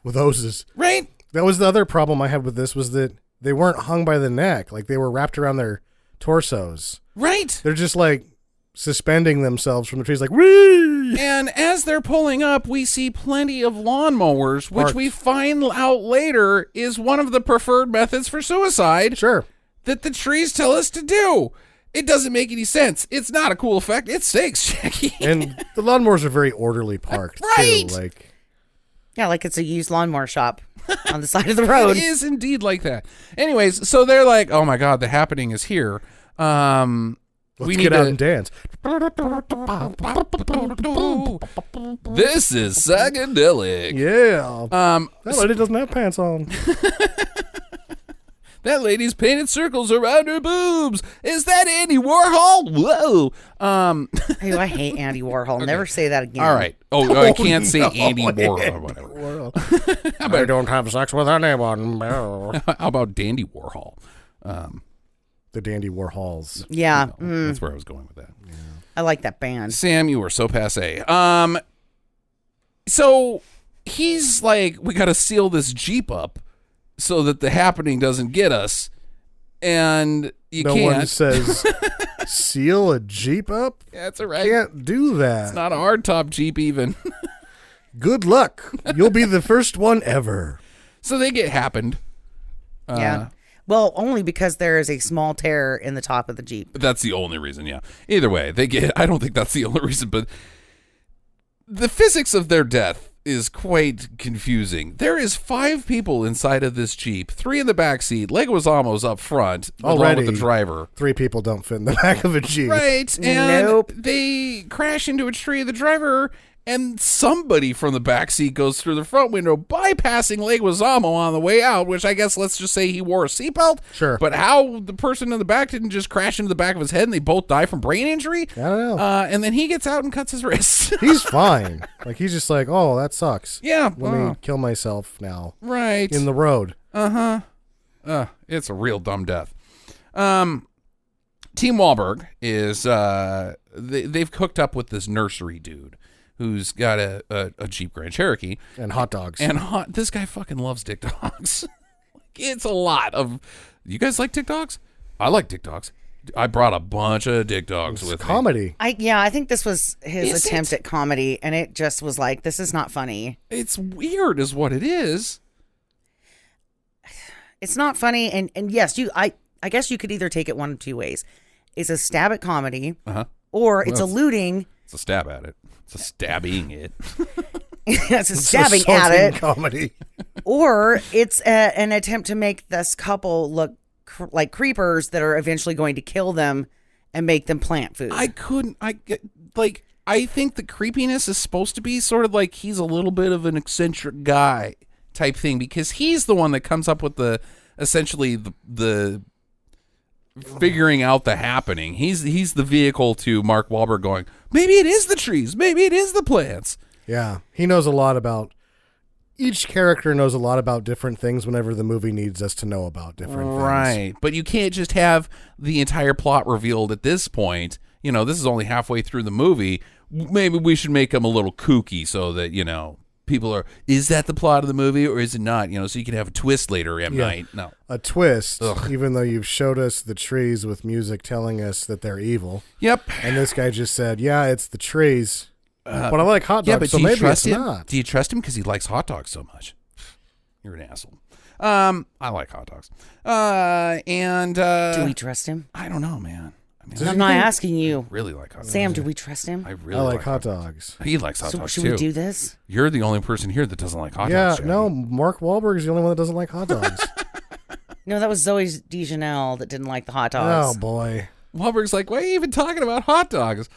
with hoses. Right? That was the other problem I had with this, was that they weren't hung by the neck. Like, they were wrapped around their torsos. Right. They're just, like, suspending themselves from the trees, like, whee! And as they're pulling up, we see plenty of lawnmowers, which we find out later is one of the preferred methods for suicide. Sure. That the trees tell us to do. It doesn't make any sense. It's not a cool effect. It stinks, Jackie. And the lawnmowers are very orderly parked, right. too. Yeah, like it's a used lawnmower shop on the side of the road. It is indeed like that. Anyways, so they're like, oh my God, the happening is here. Let's get out and dance. This is psychedelic. Yeah. That lady doesn't have pants on. That lady's painted circles around her boobs. Is that Andy Warhol? Whoa. Hey, I hate Andy Warhol. Okay. Never say that again. All right. I can't say Andy Warhol. Whatever. I don't have sex with anyone. How about Dandy Warhol? the Dandy Warhols. Yeah. That's where I was going with that. I like that band. Sam, you were so passé. So he's like, we got to seal this Jeep up so that the happening doesn't get us. And you no can't. one says, seal a Jeep up? Yeah, that's all right. Can't do that. It's not a hardtop Jeep even. Good luck. You'll be the first one ever. So they get happened. Yeah. Well, only because there is a small tear in the top of the Jeep. But that's the only reason, yeah. Either way, they get. I don't think that's the only reason, but the physics of their death is quite confusing. There is 5 people inside of this Jeep, 3 in the back seat. Leguizamo's up front, along with the driver. 3 people don't fit in the back of a Jeep. Right, and Nope. they crash into a tree. The driver and somebody from the back seat goes through the front window, bypassing Leguizamo on the way out, which I guess let's just say he wore a seatbelt. Sure. But how the person in the back didn't just crash into the back of his head and they both die from brain injury? I don't know. And then he gets out and cuts his wrist. He's fine. Like, he's just like, oh, that sucks. Yeah. Let me kill myself now. Right. In the road. It's a real dumb death. Team Wahlburg is, they've hooked up with this nursery dude who's got a Jeep Grand Cherokee. And hot dogs. And this guy fucking loves dick dogs. It's a lot of... You guys like dick dogs? I like dick dogs. I brought a bunch of dick dogs with comedy. me. I think this was his Is attempt it? at comedy, and it just was like, this is not funny. It's weird is what it is. It's not funny, and yes, I guess you could either take it one of 2 ways. It's a stab at comedy, or it's alluding... It's a stab at it. It's a stabbing it. It's a stabbing at Assaulting it. comedy. Or it's an attempt to make this couple look like creepers that are eventually going to kill them and make them plant food. I think the creepiness is supposed to be sort of like he's a little bit of an eccentric guy type thing, because he's the one that comes up with the figuring out the happening. He's the vehicle to Mark Wahlberg going, maybe it is the trees, maybe it is the plants. Yeah. He knows a lot about... Each character knows a lot about different things whenever the movie needs us to know about different things. Right. But you can't just have the entire plot revealed at this point. You know, this is only halfway through the movie. Maybe we should make them a little kooky so that, you know, people are, is that the plot of the movie or is it not? You know, so you can have a twist later at night. No. A twist, Ugh. even though you've showed us the trees with music telling us that they're evil. Yep. And this guy just said, yeah, it's the trees. But I like hot dogs, Yeah, but so do you maybe trust it's him? not. Do you trust him because he likes hot dogs so much? You're an asshole. I like hot dogs. do we trust him? I don't know, man. I mean, I'm not asking you. really like hot dogs. Sam, do we trust him? I really I like hot dogs. He likes hot So dogs should too. we do this? You're the only person here that doesn't like hot Yeah, dogs. Shaggy. no, Mark Wahlberg is the only one that doesn't like hot dogs. No, that was Zoe Deschanel that didn't like the hot dogs. Oh, boy. Wahlberg's like, why are you even talking about hot dogs?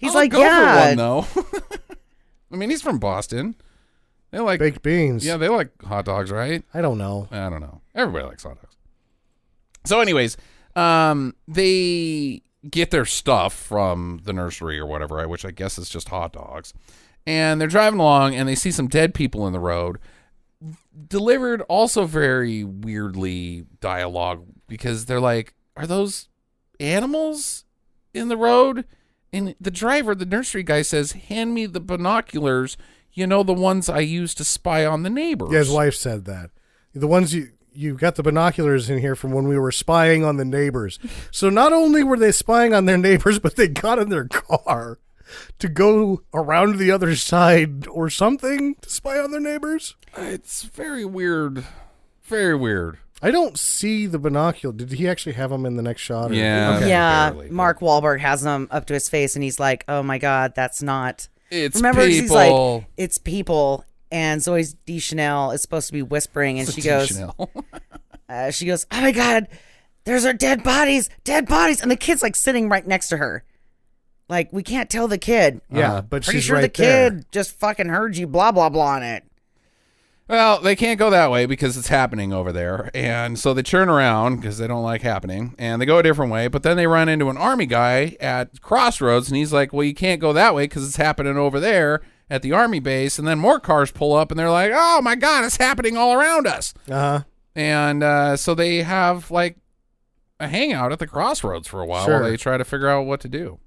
He's I'll like, go yeah. for one though. I mean, he's from Boston. They like Baked beans. Yeah, they like hot dogs, right? I don't know. I don't know. Everybody likes hot dogs. So, anyways, they get their stuff from the nursery or whatever, which I guess is just hot dogs. And they're driving along, and they see some dead people in the road. Delivered also very weirdly dialogue, because they're like, are those animals in the road? And the driver, the nursery guy, says, hand me the binoculars, you know, the ones I use to spy on the neighbors. Yeah, his wife said that. The ones you got the binoculars in here from when we were spying on the neighbors. So not only were they spying on their neighbors, but they got in their car to go around the other side or something to spy on their neighbors. It's very weird. Very weird. I don't see the binocular. Did he actually have them in the next shot? Or? Yeah. Okay. Yeah, barely. Mark Wahlberg has them up to his face, and he's like, "Oh my God, that's not." It's Remember, people. he's like, "It's people," and Zoe Deschanel is supposed to be whispering, and she goes, Chanel. "Oh my God, there's our dead bodies, and the kid's like sitting right next to her. Like, we can't tell the kid. Yeah, but Pretty she's sure right the there. kid just fucking heard you blah blah blah on it." Well, they can't go that way because it's happening over there. And so they turn around because they don't like happening. And they go a different way. But then they run into an army guy at Crossroads. And he's like, well, you can't go that way because it's happening over there at the army base. And then more cars pull up and they're like, oh, my God, it's happening all around us. Uh-huh. And so they have like a hangout at the crossroads for a while Sure. while they try to figure out what to do.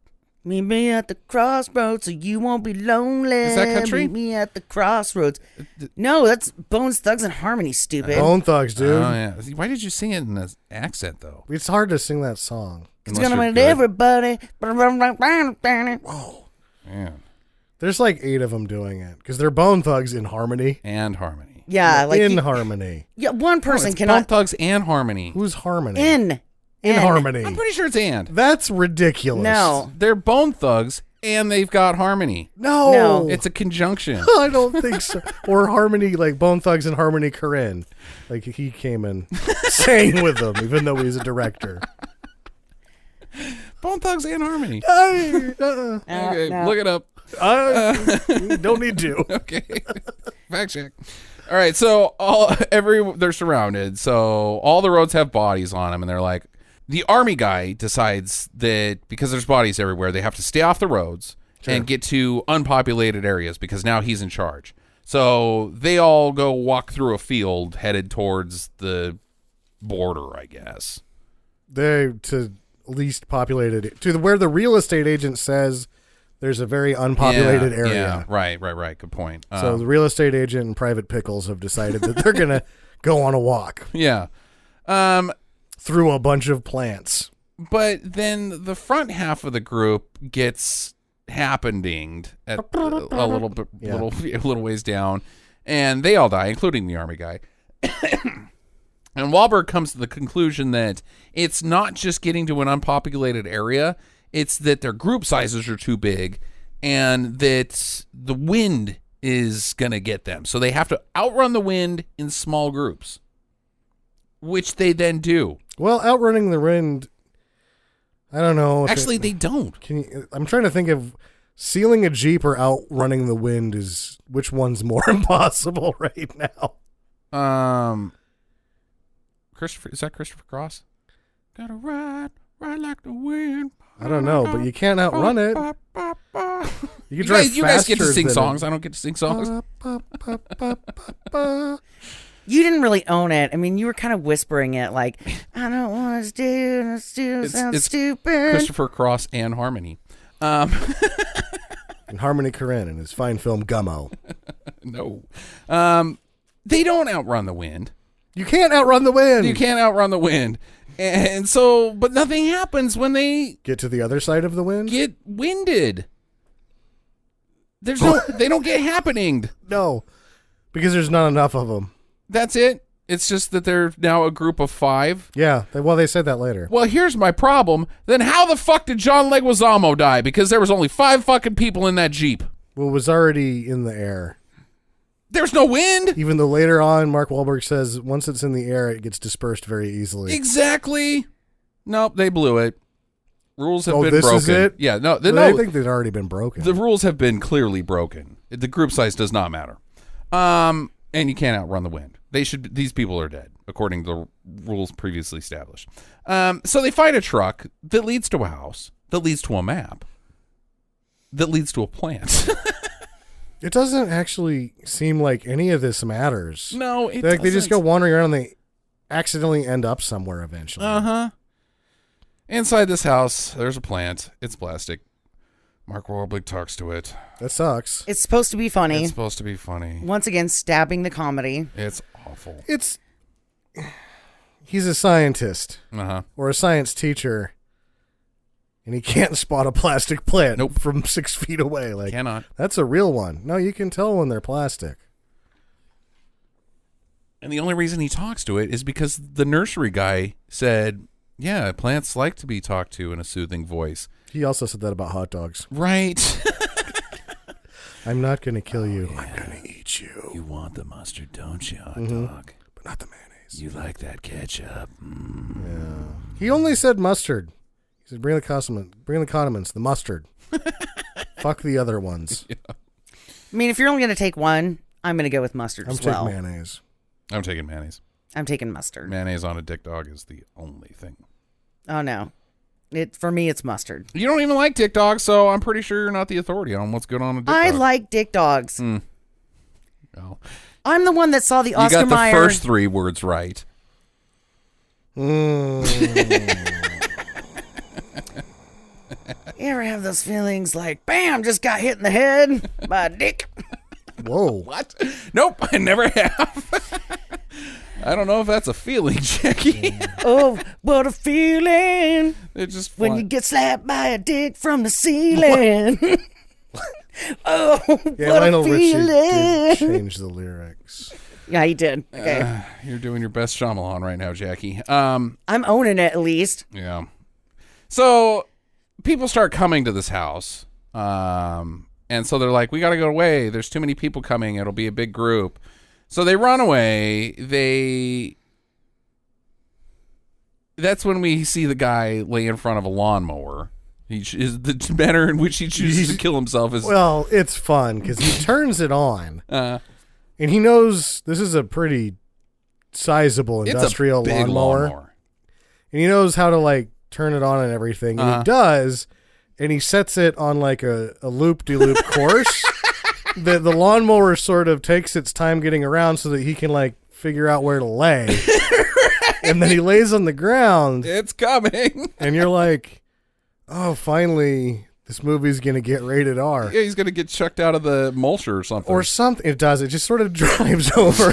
Meet me at the crossroads so you won't be lonely. Is that country? Meet me at the crossroads. No, that's Bones, Thugs, and Harmony, stupid. Bone Thugs, dude. Oh, yeah. Why did you sing it in this accent, though? It's hard to sing that song. It's Unless gonna you're meet good. everybody. Whoa. Man. There's like 8 of them doing it because they're Bone Thugs in harmony. And Harmony. Yeah, like in harmony. yeah, one person It's Bone cannot Thugs and Harmony. Who's harmony? in harmony. I'm pretty sure it's and. That's ridiculous. No, They're Bone Thugs and they've got Harmony. No. It's a conjunction. I don't think so. Or harmony, like Bone Thugs and Harmony Korine. Like he came and sang with them, even though he's a director. Bone Thugs and Harmony. I Okay, no. look it up. don't need to. Okay. Fact check. All right, so they're surrounded. So all the roads have bodies on them, and they're like, the army guy decides that because there's bodies everywhere, they have to stay off the roads and get to unpopulated areas because now he's in charge. So they all go walk through a field headed towards the border, I guess. They to least populated to where the real estate agent says there's a very unpopulated area. Yeah, right. Good point. So the real estate agent and Private Pickles have decided that they're gonna go on a walk yeah. through a bunch of plants. But then the front half of the group gets happeninged at a little bit, Yeah. a little ways down, and they all die, including the army guy. And Wahlburg comes to the conclusion that it's not just getting to an unpopulated area; it's that their group sizes are too big, and that the wind is gonna get them. So they have to outrun the wind in small groups, which they then do. Well, outrunning the wind, I don't know. if Actually, it- they don't. I'm trying to think of sealing a Jeep or outrunning the wind is which one's more impossible right now. Is that Christopher Cross? Gotta ride like the wind. I don't know, but you can't outrun it. You can drive You guys get to faster sing than songs. it. I don't get to sing songs. you didn't really own it. I mean, you were kind of whispering it, like I don't want to do this. Sounds stupid. Christopher Cross and Harmony. And Harmony Korine in his fine film Gummo. No. They don't outrun the wind. You can't outrun the wind. You can't outrun the wind. And so, but nothing happens when they Get to the other side of the wind? get winded. They don't get happening. No, because there's not enough of them. That's it. It's just that they're now a group of 5. Yeah, they said that later. Well, here's my problem. Then how the fuck did John Leguizamo die? Because there was only 5 fucking people in that Jeep. Well, it was already in the air. There's no wind. Even though later on, Mark Wahlberg says once it's in the air, it gets dispersed very easily. Exactly. Nope, they blew it. Rules have been this broken. is it? Yeah, no, I think they'd already been broken. the rules have been clearly broken. The group size does not matter. And you can't outrun the wind. These people are dead, according to the rules previously established. So they find a truck that leads to a house, that leads to a map, that leads to a plant. It doesn't actually seem like any of this matters. No, it They just doesn't. go wandering around and they accidentally end up somewhere eventually. Uh-huh. Inside this house, there's a plant. It's plastic. Mark Wahlberg talks to it. That sucks. It's supposed to be funny. It's supposed to be funny. Once again, stabbing the comedy. It's awful. He's a scientist Uh-huh. or a science teacher, and he can't spot a plastic plant Nope. from 6 feet away. Like Cannot. that's a real one. No, you can tell when they're plastic. And the only reason he talks to it is because the nursery guy said, yeah, plants like to be talked to in a soothing voice. He also said that about hot dogs. Right. I'm not going to kill you. I'm going to eat you. You want the mustard, don't you, hot Mm-hmm. dog? But not the mayonnaise. You like that ketchup. He only said mustard. He said, bring the condiments, the mustard. Fuck the other ones. I mean, if you're only going to take one, I'm going to go with mustard I'm as taking well. mayonnaise. I'm taking mayonnaise. I'm taking mustard. Mayonnaise on a dick dog is the only thing. Oh, no. For me, it's mustard. You don't even like dick dogs, so I'm pretty sure you're not the authority on what's good on a dick I dog. like dick dogs. Oh. I'm the one that saw the You Oscar got the Mayer. first 3 words right. You ever have those feelings like, bam, just got hit in the head by a dick? Whoa. What? Nope, I never have. I don't know if that's a feeling, Jackie. Oh, what a feeling It just when you get slapped by a dick from the ceiling. Oh, Yeah, what Lionel a Richie feeling. did change the lyrics. Yeah, he did. Okay. You're doing your best Shyamalyan right now, Jackie. I'm owning it at least. Yeah. So people start coming to this house. And so they're like, we got to go away. There's too many people coming. It'll be a big group. So they run away. That's when we see the guy lay in front of a lawnmower. The manner in which he chooses to kill himself is... Well, it's fun because he turns it on. And he knows this is a pretty sizable industrial it's a big lawnmower. And he knows how to, like, turn it on and everything. And he does. And he sets it on, like, a loop-de-loop course. The lawnmower sort of takes its time getting around so that he can, like, figure out where to lay. And then he lays on the ground. It's coming. And you're like... Oh, finally, this movie's going to get rated R. Yeah, he's going to get chucked out of the mulcher or something. Or something. It does. It just sort of drives over.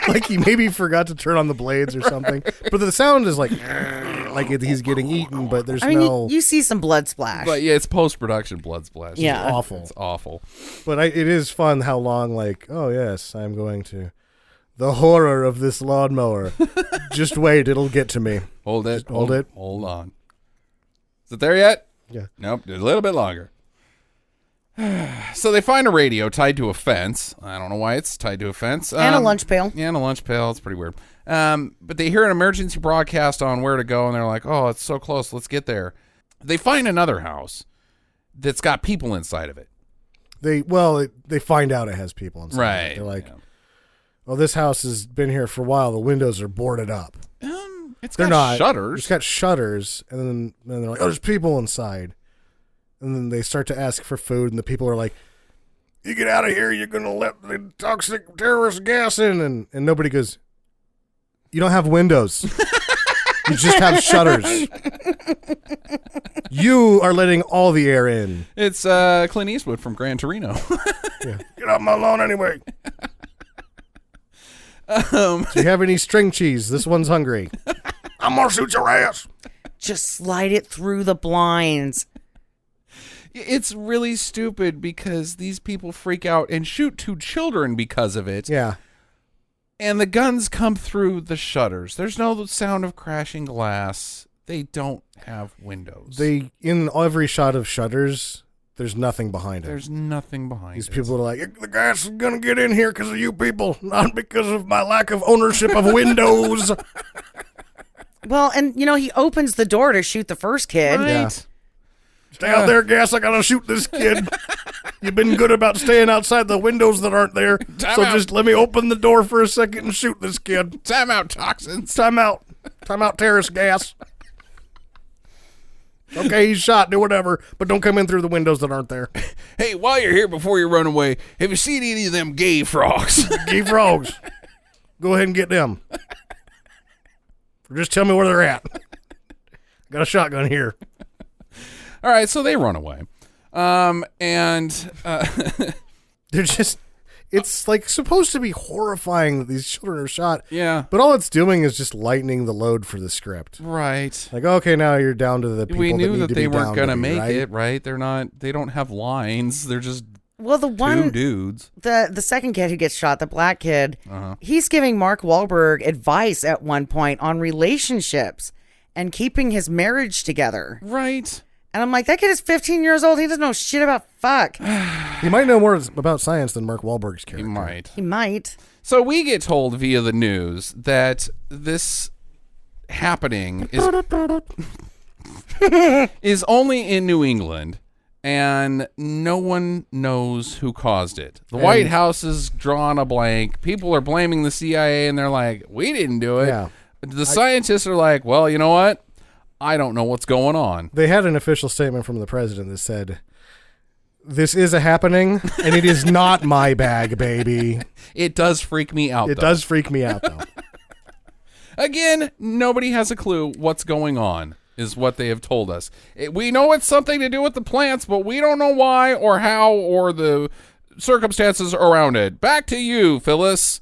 Like he maybe forgot to turn on the blades or something. But the sound is like he's getting eaten, but there's no... you see some blood splash. But yeah, it's post-production blood splash. Yeah. It's awful. It's awful. But it is fun how long, like, oh, yes, I'm going to... The horror of this lawnmower. Just wait, it'll get to me. Hold it. Hold it. Hold on. Is it there yet? Yeah. Nope, a little bit longer. So they find a radio tied to a fence. I don't know why it's tied to a fence. And a lunch pail. Yeah, and a lunch pail. It's pretty weird. But they hear an emergency broadcast on where to go, and they're like, oh, it's so close. Let's get there. They find another house that's got people inside of it. They find out it has people inside. Right. They're like, well, this house has been here for a while. The windows are boarded up. They're got not shutters. It's got shutters, and then they're like, "Oh, there's people inside." And then they start to ask for food, and the people are like, "You get out of here! You're gonna let the toxic terrorist gas in!" And nobody goes, "You don't have windows. You just have shutters. You are letting all the air in." It's Clint Eastwood from Gran Torino. Yeah. Get off my lawn anyway. Do you have any string cheese? This one's hungry. I'm gonna shoot your ass. Just slide it through the blinds. It's really stupid because these people freak out and shoot 2 children because of it. Yeah. And the guns come through the shutters. There's no sound of crashing glass. They don't have windows. In every shot of shutters, there's nothing behind it. There's nothing behind These it. people are like, the gas is going to get in here because of you people, not because of my lack of ownership of windows. Well, and, he opens the door to shoot the first kid. Right. Yeah. Stay out there, gas. I got to shoot this kid. You've been good about staying outside the windows that aren't there. Time out. Just let me open the door for a second and shoot this kid. Time out, toxins. Time out. Time out, terrorist gas. Okay, he's shot. Do whatever. But don't come in through the windows that aren't there. Hey, while you're here, before you run away, have you seen any of them gay frogs? Gay frogs. Go ahead and get them. Or just tell me where they're at. Got a shotgun here. All right, so they run away. They're just... It's like supposed to be horrifying that these children are shot. Yeah. But all it's doing is just lightening the load for the script. Right. Like, okay, now you're down to the people We knew that that they weren't going to make right? it, right? They don't have lines. They're just Well, the one 2 dudes. the second kid who gets shot, the black kid, he's giving Mark Wahlberg advice at one point on relationships and keeping his marriage together. Right. And I'm like, that kid is 15 years old. He doesn't know shit about fuck. He might know more about science than Mark Wahlberg's character. He might. He might. So we get told via the news that this happening is only in New England, and no one knows who caused it. The White House has drawn a blank. People are blaming the CIA, and they're like, we didn't do it. Yeah. The scientists are like, well, you know what? I don't know what's going on. They had an official statement from the president that said, this is a happening, and it is not my bag, baby. It does freak me out, It though. does freak me out, though. Again, nobody has a clue what's going on, is what they have told us. We know it's something to do with the plants, but we don't know why or how or the circumstances around it. Back to you, Phyllis.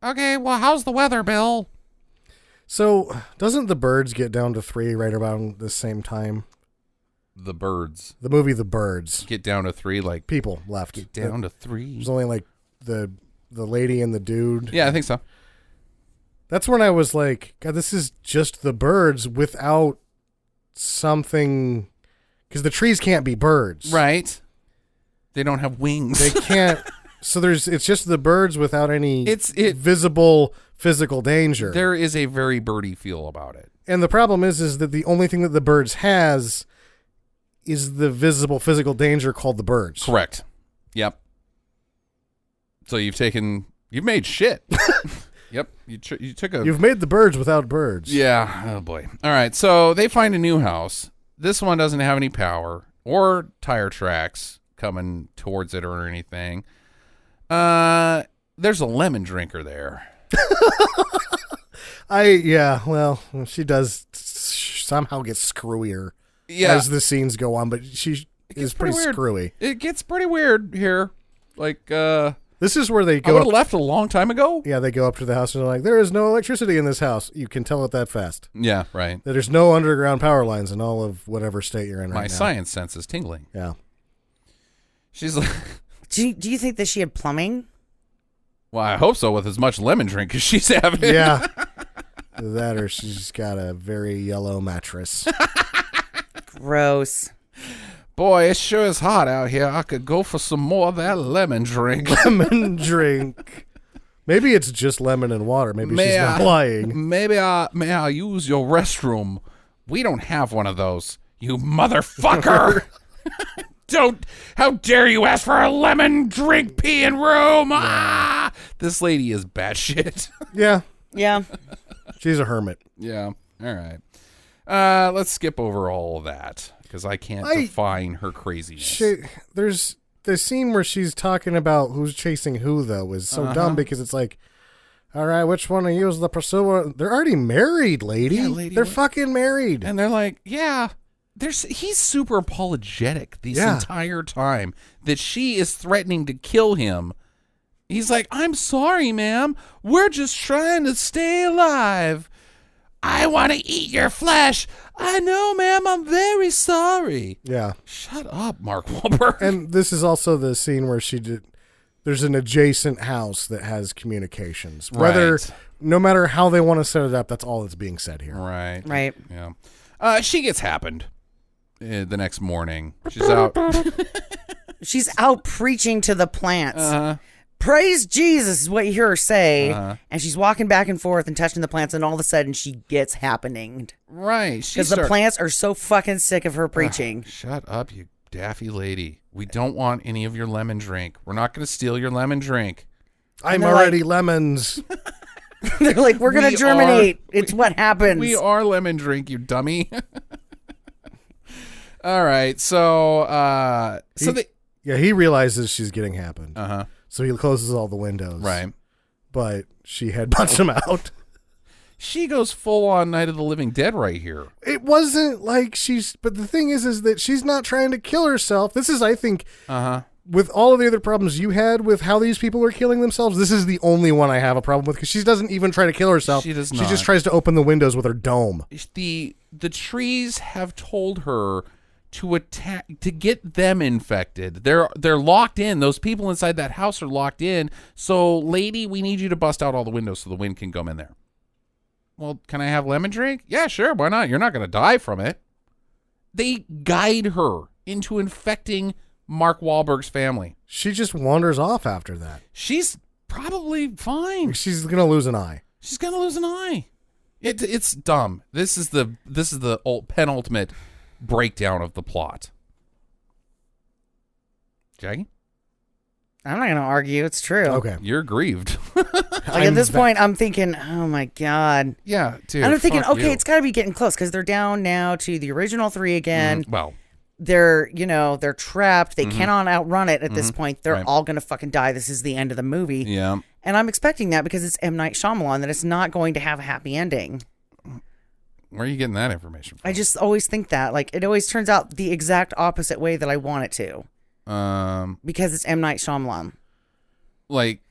Okay, well, how's the weather, Bill? So, doesn't The Birds get down to 3 right around the same time? The Birds. The movie The Birds. Get down to 3, like... People left. Get down to 3. There's only like the lady and the dude. Yeah, I think so. That's when I was like, God, this is just The Birds without something... Because the trees can't be birds. Right. They don't have wings. They can't... So it's just the birds without any visible physical danger. There is a very birdie feel about it. And the problem is that the only thing that the birds has is the visible physical danger called the birds. Correct. Yep. So you've made shit. Yep. You've made the birds without birds. Yeah. Oh boy. All right. So they find a new house. This one doesn't have any power or tire tracks coming towards it or anything. There's a lemon drinker there. Well, she does somehow get screwier as the scenes go on, but she is pretty screwy. It gets pretty weird here. Like, this is where they I go. would have left a long time ago. Yeah, they go up to the house and they're like, there is no electricity in this house. You can tell it that fast. Yeah, right. That there's no underground power lines in all of whatever state you're in right now. My science sense is tingling. Yeah. She's like... Do you think that she had plumbing? Well, I hope so with as much lemon drink as she's having. Yeah. That or she's got a very yellow mattress. Gross. Boy, it sure is hot out here. I could go for some more of that lemon drink. Lemon drink. Maybe it's just lemon and water. Maybe she's not lying. May I use your restroom? We don't have one of those. You motherfucker. How dare you ask for a lemon drink peeing room? Ah! This lady is batshit. Yeah. Yeah. She's a hermit. Yeah. All right. Let's skip over all of that because I can't define her craziness. There's the scene where she's talking about who's chasing who, though, is so dumb because it's like, all right, which one of you is the pursuer? They're already married, lady. Yeah, lady. They're fucking married. And they're like, yeah. He's super apologetic this entire time that she is threatening to kill him. He's like, I'm sorry, ma'am. We're just trying to stay alive. I want to eat your flesh. I know, ma'am. I'm very sorry. Yeah. Shut up, Mark Wahlberg. And this is also the scene where there's an adjacent house that has communications. No matter how they want to set it up, that's all that's being said here. Right. Yeah. She gets happened. The next morning, she's out. She's out preaching to the plants. Praise Jesus is what you hear her say. And she's walking back and forth and touching the plants, and all of a sudden she gets happening. Right. Because the plants are so fucking sick of her preaching. Shut up, you daffy lady. We don't want any of your lemon drink. We're not going to steal your lemon drink. I'm already lemons. They're like, we're going to germinate. It's what happens. We are lemon drink, you dummy. All right, so he realizes she's getting happened. So he closes all the windows. Right. But she headbutts him out. She goes full on Night of the Living Dead right here. It wasn't like but the thing is that she's not trying to kill herself. This is, I think, with all of the other problems you had with how these people are killing themselves, this is the only one I have a problem with because she doesn't even try to kill herself. She does not. She just tries to open the windows with her dome. The trees have told her to attack, to get them infected. They're locked in. Those people inside that house are locked in. So, lady, we need you to bust out all the windows so the wind can come in there. Well, can I have lemon drink? Yeah, sure. Why not? You're not going to die from it. They guide her into infecting Mark Wahlberg's family. She just wanders off after that. She's probably fine. She's going to lose an eye. She's going to lose an eye. It's dumb. This is the penultimate breakdown of the plot. Jackie? I'm not going to argue. It's true. Okay. You're grieved. At this point, I'm thinking, oh my God. Yeah, dude. And I'm thinking, okay, it's got to be getting close because they're down now to the original 3 again. Well, they're trapped. They cannot outrun it at this point. They're all going to fucking die. This is the end of the movie. Yeah. And I'm expecting that because it's M. Night Shyamalan, that it's not going to have a happy ending. Where are you getting that information from? I just always think that. Like, it always turns out the exact opposite way that I want it to. Because it's M. Night Shyamalan. Like,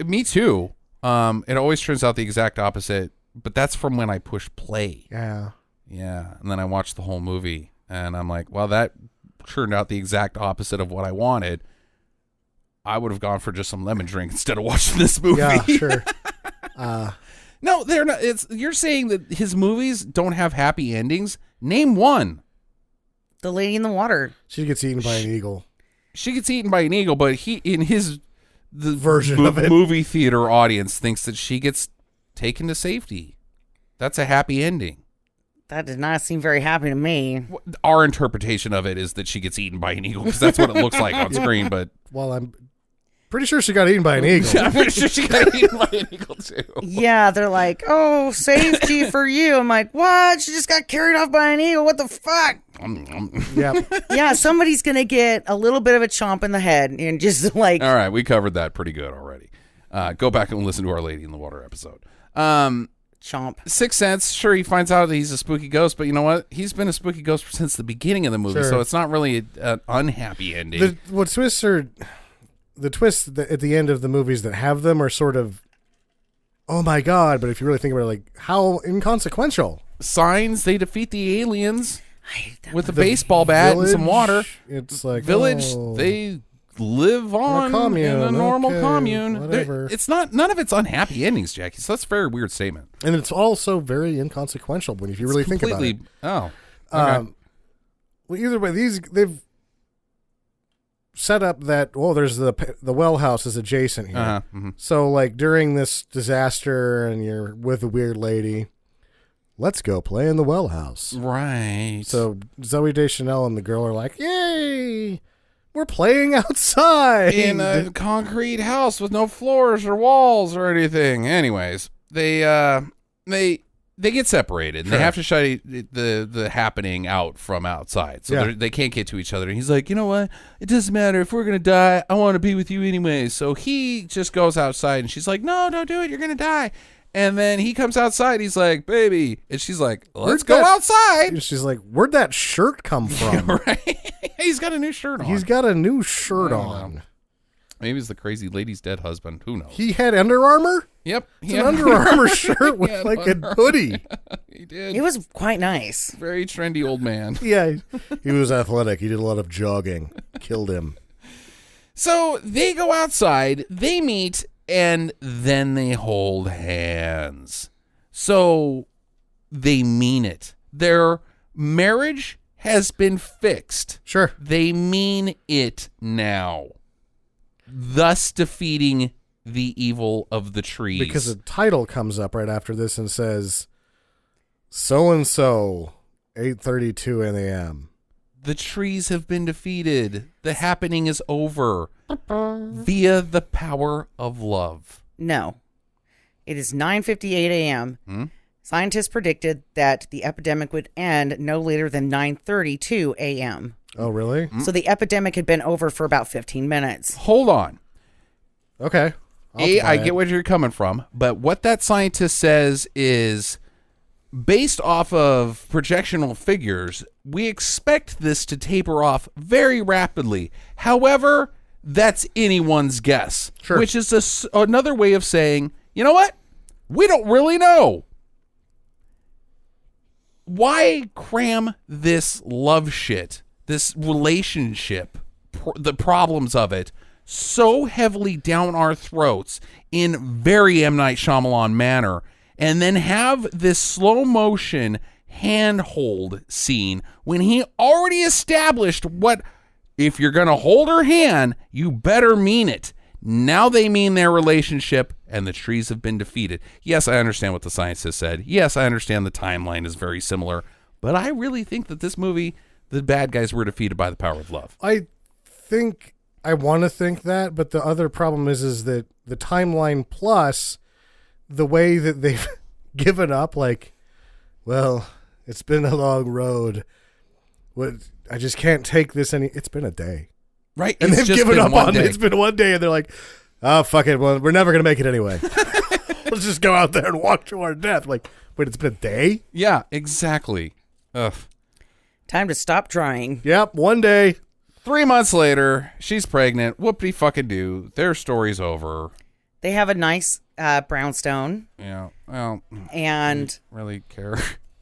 me too. It always turns out the exact opposite, but that's from when I push play. Yeah. Yeah. And then I watch the whole movie, and I'm like, well, that turned out the exact opposite of what I wanted. I would have gone for just some lemon drink instead of watching this movie. Yeah, sure. No, they're not. You're saying that his movies don't have happy endings? Name one. The Lady in the Water. She gets eaten by an eagle. She gets eaten by an eagle, but the version of it, movie theater audience thinks that she gets taken to safety. That's a happy ending. That did not seem very happy to me. Our interpretation of it is that she gets eaten by an eagle because that's what it looks like on screen. But well, I'm pretty sure she got eaten by an eagle. I'm pretty sure she got eaten by an eagle too. Yeah, they're like, oh, safety for you. I'm like, what? She just got carried off by an eagle. What the fuck? Yep. Yeah, somebody's going to get a little bit of a chomp in the head and just like. All right, we covered that pretty good already. Go back and listen to our Lady in the Water episode. Chomp. Sixth Sense, sure, he finds out that he's a spooky ghost, but you know what? He's been a spooky ghost since the beginning of the movie, Sure. so it's not really an unhappy ending. The twists at the end of the movies that have them are sort of, oh my god, but if you really think about it, like, how inconsequential. Signs, they defeat the aliens with a baseball bat and some water. It's like, Village, oh, they live on commune, in a normal okay, commune. whatever. It's not, none of it's unhappy endings, Jackie, so that's a very weird statement. and it's also very inconsequential when if you really think about it. Oh, okay. Well, either way, they've set up that, well, there's the well house is adjacent here. Uh-huh, mm-hmm. So, like, during this disaster and you're with a weird lady, let's go play in the well house. Right. So Zoe Deschanel and the girl are like, yay, we're playing outside. In a concrete house with no floors or walls or anything. Anyways, they get separated. And Sure. They have to shut the happening out from outside, so Yeah. they can't get to each other. And he's like, you know what? It doesn't matter if we're gonna die. I want to be with you anyway. So he just goes outside, and she's like, no, don't do it. You're gonna die. And then he comes outside. He's like, baby, and she's like, let's go outside. And she's like, where'd that shirt come from? Right? He's got a new shirt on. He's got a new shirt I don't on. know. Maybe it's the crazy lady's dead husband. Who knows? He had Under Armour? Yep. It's an Under Armour shirt with Yeah, like a hoodie. He did. It was quite nice. Very trendy old man. Yeah, he was athletic. He did a lot of jogging. Killed him. So they go outside, they meet, and then they hold hands. So they mean it. Their marriage has been fixed. Sure. They mean it now, thus defeating the evil of the trees. Because a title comes up right after this and says, so-and-so, 8:32 a.m. The trees have been defeated. The happening is over via the power of love. No. It is 9:58 a.m. Scientists predicted that the epidemic would end no later than 9:32 a.m. Oh, really? So the epidemic had been over for about 15 minutes. Hold on. Okay. I get where you're coming from, but what that scientist says is based off of projectional figures, we expect this to taper off very rapidly. However, that's anyone's guess, Sure. which is another way of saying, you know what? We don't really know. Why cram this love shit, this relationship, the problems of it, so heavily down our throats in very M. Night Shyamalan manner, and then have this slow motion handhold scene when he already established what, if you're going to hold her hand, you better mean it. Now they mean their relationship, and the trees have been defeated. Yes, I understand what the scientist said. Yes, I understand the timeline is very similar, but I really think that this movie, the bad guys were defeated by the power of love. I want to think that, but the other problem is that the timeline plus the way that they've given up, like, well, it's been a long road. I just can't take this any. It's been a day. Right? And It's they've just given been up one on day. it. It's been one day, and they're like, Oh, fuck it. Well, we're never going to make it anyway. Let's just go out there and walk to our death. Like, wait, it's been a day? Yeah, exactly. Ugh. Time to stop trying. Yep, one day. 3 months later, she's pregnant. Whoopty fucking do. Their story's over. They have a nice brownstone. Yeah. Well, and really care.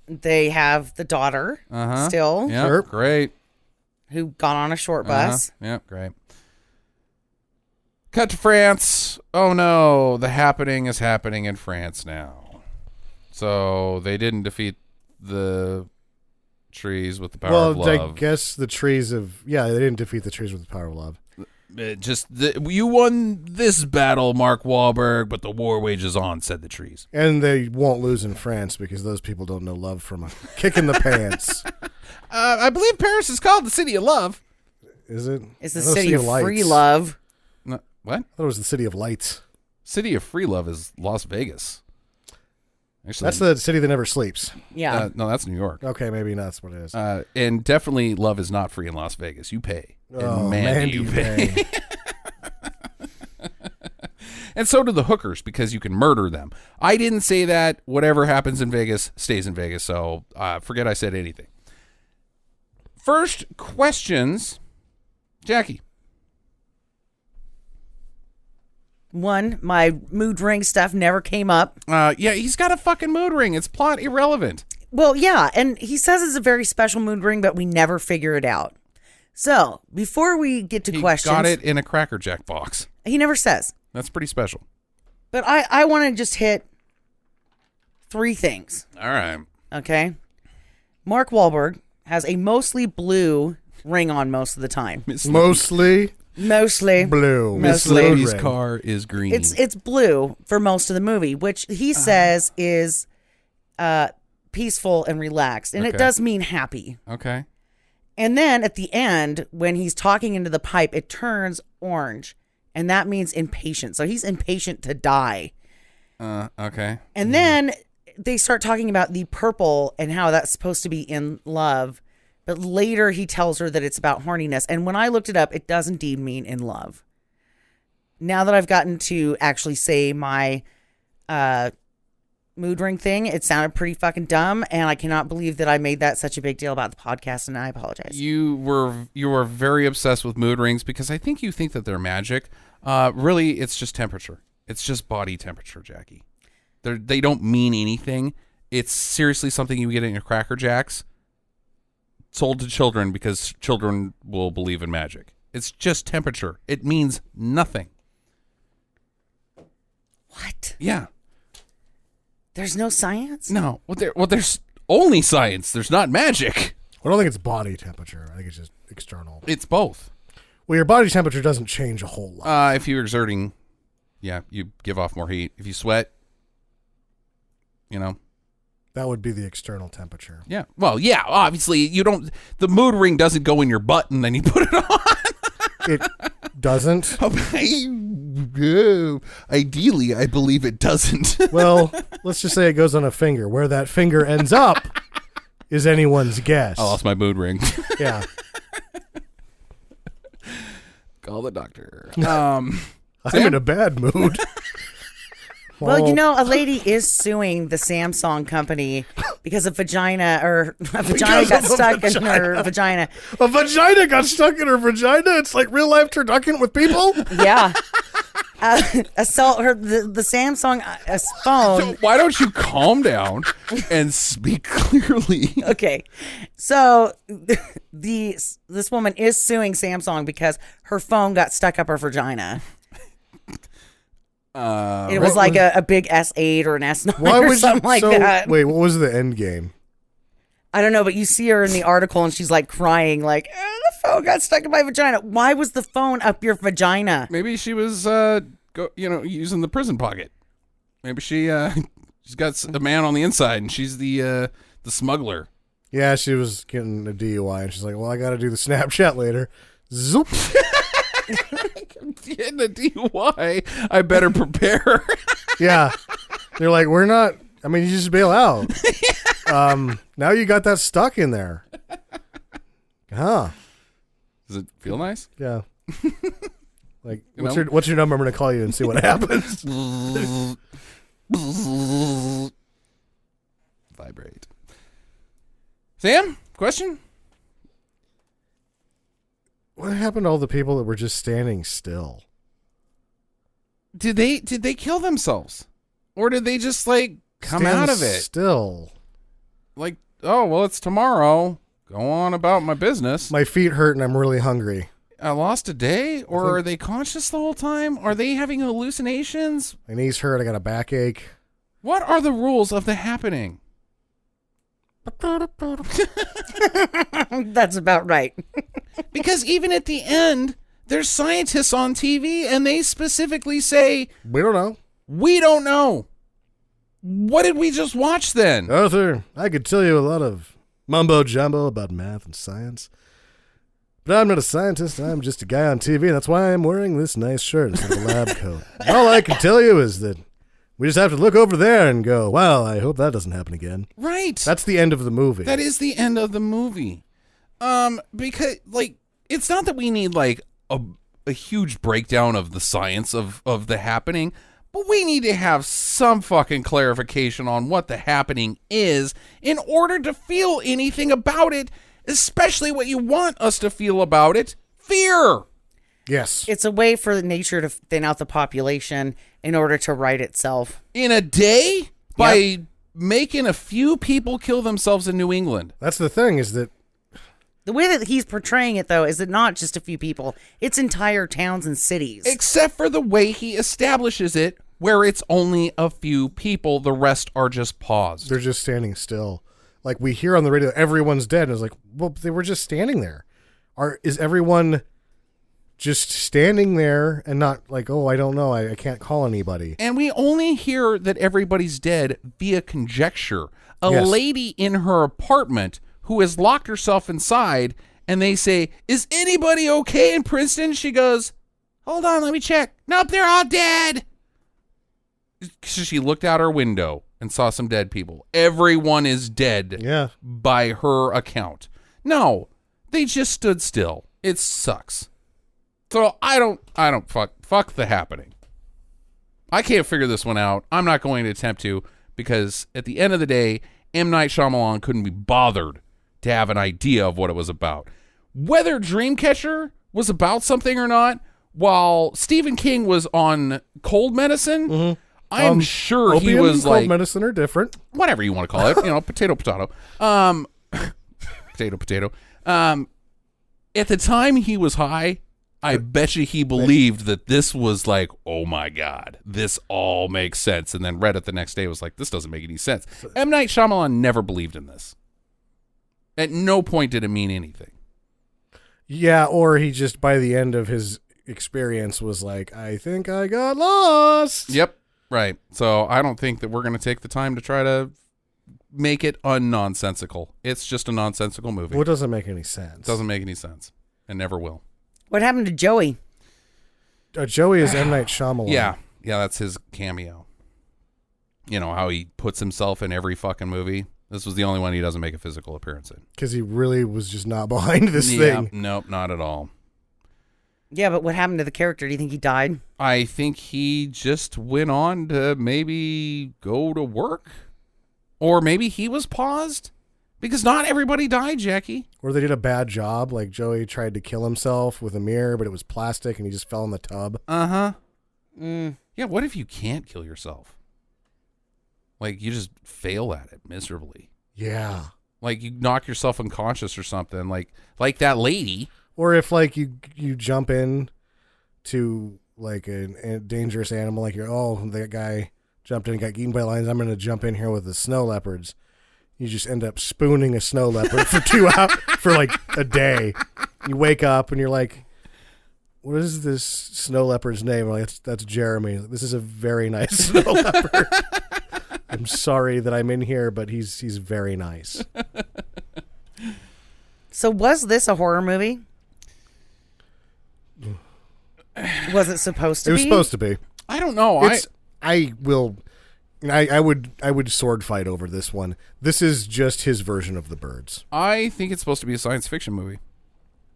They have the daughter still. Yeah. Sure. Great. Who got on a short bus. Yep. Great. Cut to France. Oh no, the happening is happening in France now. So they didn't defeat the trees with the power of love. Well, I guess the trees of... Yeah, they didn't defeat the trees with the power of love. You won this battle, Mark Wahlberg, but the war wages on, said the trees. And they won't lose in France because those people don't know love from a kick in the pants. I believe Paris is called the city of love. Is it? It's the I know city of lights. free love. No, what? I thought it was the city of lights. City of free love is Las Vegas. Actually, That's the city that never sleeps. Yeah. no, that's New York. Okay, maybe that's what it is. And definitely love is not free in Las Vegas. You pay. And Oh, man, do do you pay. And so do the hookers because you can murder them. I didn't say that. Whatever happens in Vegas stays in Vegas. So forget I said anything. First questions, Jackie. One, my mood ring stuff never came up. Yeah, he's got a fucking mood ring. It's plot irrelevant. Well, yeah, and he says it's a very special mood ring, but we never figure it out. So, before we get to He questions... got it in a Cracker Jack box. He never says. That's pretty special. But I want to just hit 3 things, All right. okay? Mark Wahlberg has a mostly blue ring on most of the time. Mostly Mostly. blue. Miss Mostly. Lady's Ring. car is green. It's blue for most of the movie, which he says is peaceful and relaxed. And it Okay. does mean happy. okay. And then at the end, when he's talking into the pipe, it turns orange. And that means impatient. So he's impatient to die. Okay. And then they start talking about the purple and how that's supposed to be in love. But later he tells her that it's about horniness. And when I looked it up, it does indeed mean in love. Now that I've gotten to actually say my mood ring thing, it sounded pretty fucking dumb. And I cannot believe that I made that such a big deal about the podcast. And I apologize. You were very obsessed with mood rings because I think you think that they're magic. Really, it's just temperature. It's just body temperature, Jackie. They don't mean anything. It's seriously something you get in your Cracker Jacks. Sold to children because children will believe in magic. It's just temperature. It means nothing. What? Yeah. There's no science? No. There's only science. There's not magic. I don't think it's body temperature. I think it's just external. It's both. Well, your body temperature doesn't change a whole lot. If you're exerting, yeah, you give off more heat. If you sweat, That would be the external temperature. Yeah. Well, yeah, obviously the mood ring doesn't go in your butt and then you put it on. It doesn't? Ideally, I believe it doesn't. Well, let's just say it goes on a finger. Where that finger ends up is anyone's guess. I lost my mood ring. Yeah. Call the doctor. I'm in a bad mood. Well, a lady is suing the Samsung company because a vagina got stuck in her vagina. A vagina got stuck in her vagina? It's like real life turducken with people? Yeah. Assault her, the Samsung phone. So why don't you calm down and speak clearly? Okay. So this woman is suing Samsung because her phone got stuck up her vagina. It was like a big S8 or an S9 or something like that. Wait, what was the end game? I don't know, but you see her in the article and she's like crying, like, the phone got stuck in my vagina. Why was the phone up your vagina? Maybe she was, using the prison pocket. Maybe she's got a man on the inside and she's the smuggler. Yeah, she was getting a DUI and she's like, well, I got to do the Snapchat later. Zoop. Getting a DUI, I better prepare. Yeah. They're like, you just bail out. Now you got that stuck in there. Huh. Does it feel nice? Yeah. Like, what's your number? I'm going to call you and see what happens. Vibrate. Sam, question? What happened to all the people that were just standing still? Did they kill themselves? Or did they just like come Stand out of it? Still. Like, oh, well, it's tomorrow. Go on about my business. My feet hurt and I'm really hungry. I lost a day? Or are they conscious the whole time? Are they having hallucinations? My knees hurt. I got a backache. What are the rules of the happening? That's about right. Because even at the end, there's scientists on TV and they specifically say, We don't know. we don't know. What did we just watch then? Arthur, I could tell you a lot of mumbo jumbo about math and science. But I'm not a scientist. I'm just a guy on TV. And that's why I'm wearing this nice shirt instead of a lab coat. All I can tell you is that we just have to look over there and go, wow, I hope that doesn't happen again. Right. That's the end of the movie. That is the end of the movie. Because like it's not that we need like a huge breakdown of the science of the happening, but we need to have some fucking clarification on what the happening is in order to feel anything about it, especially what you want us to feel about it, fear. Yes. It's a way for nature to thin out the population in order to right itself. In a day? By making a few people kill themselves in New England. That's the thing is that The way that he's portraying it, though, is that not just a few people. It's entire towns and cities. Except for the way he establishes it, where it's only a few people. The rest are just paused. they're just standing still. Like we hear on the radio, everyone's dead. And it's like, well, they were just standing there. Is everyone just standing there and not like, oh, I don't know, I can't call anybody. And we only hear that everybody's dead via conjecture. A Yes. lady in her apartment who has locked herself inside, and they say, is anybody okay in Princeton? She goes, hold on, let me check. Nope, they're all dead. So she looked out her window and saw some dead people. Everyone is dead Yeah. by her account. No, they just stood still. It sucks. So I don't fuck the happening. I can't figure this one out. I'm not going to attempt to, because at the end of the day, M. Night Shyamalyan couldn't be bothered to have an idea of what it was about. Whether Dreamcatcher was about something or not, while Stephen King was on cold medicine, I'm sure he Opium was and cold like, medicine are different. whatever you want to call it, potato. Potato. At the time he was high, I bet you he believed that this was like, oh my God, this all makes sense. And then read it the next day, was like, this doesn't make any sense. M. Night Shyamalan never believed in this. At no point did it mean anything. Yeah, or he just, by the end of his experience, was like, I think I got lost. Yep, right. So I don't think that we're going to take the time to try to make it unnonsensical. It's just a nonsensical movie. Well, it doesn't make any sense. Doesn't make any sense, and never will. What happened to Joey? Joey is M. Night Shyamalan. Yeah, that's his cameo. You know how he puts himself in every fucking movie. This was the only one he doesn't make a physical appearance in. Because he really was just not behind this Yeah, thing. nope, not at all. Yeah, but what happened to the character? Do you think he died? I think he just went on to maybe go to work, or maybe he was paused, because not everybody died, Jackie. Or they did a bad job. Like Joey tried to kill himself with a mirror, but it was plastic and he just fell in the tub. Uh-huh. Yeah, what if you can't kill yourself? Like, you just fail at it miserably. Yeah. Like, you knock yourself unconscious or something. Like that lady. Or if like you jump in to like a dangerous animal, like that guy jumped in and got eaten by lions, I'm going to jump in here with the snow leopards. You just end up spooning a snow leopard for 2 hours, for like a day. You wake up and you're like, what is this snow leopard's name? I'm like, that's Jeremy. This is a very nice snow leopard. I'm sorry that I'm in here, but he's very nice. So was this a horror movie? Was it supposed to It be? was supposed to be. I don't know. I would sword fight over this one. This is just his version of The Birds. I think it's supposed to be a science fiction movie.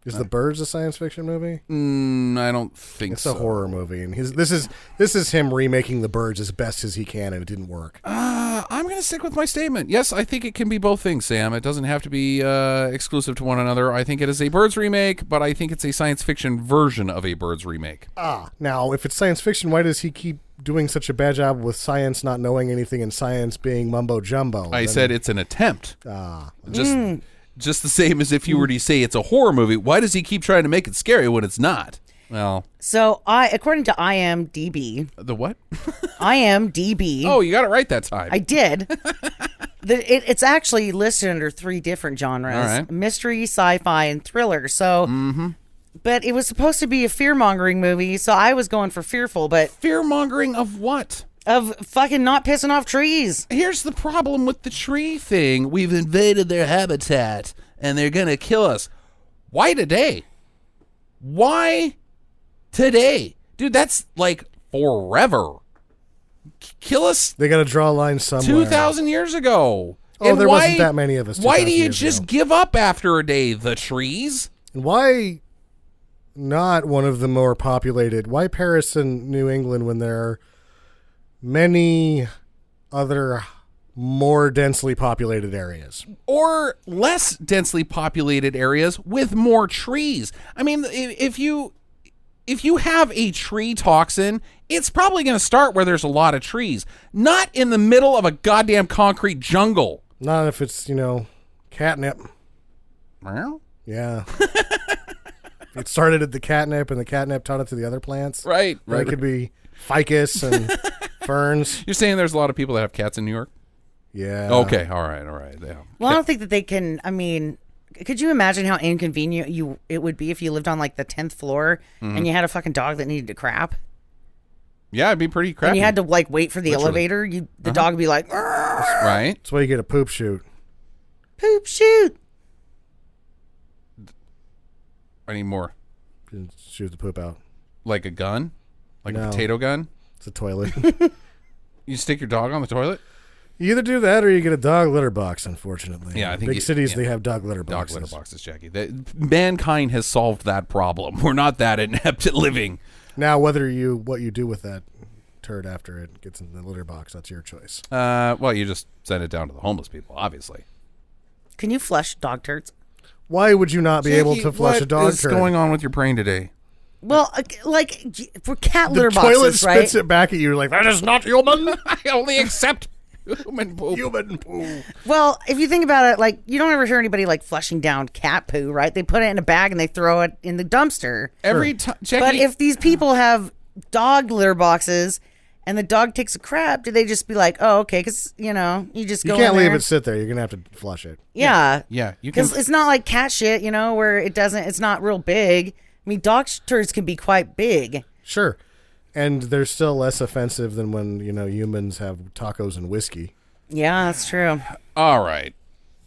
Is The Birds a science fiction movie? I don't think It's so. a horror movie, and this is him remaking The Birds as best as he can, and it didn't work. I'm going to stick with my statement. Yes, I think it can be both things, Sam. It doesn't have to be exclusive to one another. I think it is a Birds remake, but I think it's a science fiction version of a Birds remake. Now, if it's science fiction, why does he keep doing such a bad job with science not knowing anything and science being mumbo jumbo? I said it's an attempt. Just the same as if you were to say it's a horror movie. Why does he keep trying to make it scary when it's not? Well, So according to IMDb, the what? IMDb. Oh, you got it right that time. I did. It's actually listed under 3 different genres: All right. mystery, sci-fi, and thriller. So, but it was supposed to be a fear-mongering movie, so I was going for fearful, but Fear-mongering of what? of fucking not pissing off trees. Here's the problem with the tree thing. We've invaded their habitat, and they're going to kill us. Why today? Why today? Dude, that's like forever. Kill us They got to draw a line somewhere. 2,000 years ago. Oh, And there wasn't that many of us Why do 2,000 you years just ago. give up after a day, the trees? And why not one of the more populated? Why Paris and New England when there are many other more densely populated areas? Or less densely populated areas with more trees. I mean, if you have a tree toxin, it's probably going to start where there's a lot of trees, not in the middle of a goddamn concrete jungle. Not if it's, catnip. Well, Yeah. It started at the catnip, and the catnip taught it to the other plants. right. Or it could be ficus and ferns. You're saying there's a lot of people that have cats in New York? Yeah. Okay, all right. Yeah. Well, I don't think that they can. I mean, could you imagine how inconvenient it would be if you lived on like the 10th floor and you had a fucking dog that needed to crap, Yeah, it'd be pretty crappy. and you had to like wait for the elevator? The dog would be like, Right? That's why you get a poop chute. poop shoot. I need more. And shoot the poop out. Like a gun? Like a No. potato gun? It's a toilet. You stick your dog on the toilet? You either do that or you get a dog litter box, unfortunately. Yeah, I think Big cities, yeah. they have dog litter Dog boxes. litter boxes, Jackie. Mankind has solved that problem. We're not that inept at living. Now, what you do with that turd after it gets in the litter box, that's your choice. Well, you just send it down to the homeless people, obviously. Can you flush dog turds? Why would you not be able to flush a dog What is turd? going on with your brain today? Well, like for cat The litter toilet boxes, right? spits it back at you like, that is not human. I only accept human poop. Human poo. Well, if you think about it, like you don't ever hear anybody like flushing down cat poo, right? They put it in a bag and they throw it in the dumpster. Every time, Jackie. But if these people have dog litter boxes and the dog takes a crap, do they just be like, oh, okay, because, you just You go can't in leave there. it sit there. You're going to have to flush it. Yeah. Yeah, you can. Because it's not like cat shit, where it's not real big. I mean, dog turds can be quite big. Sure. And they're still less offensive than when, humans have tacos and whiskey. Yeah, that's true. All right.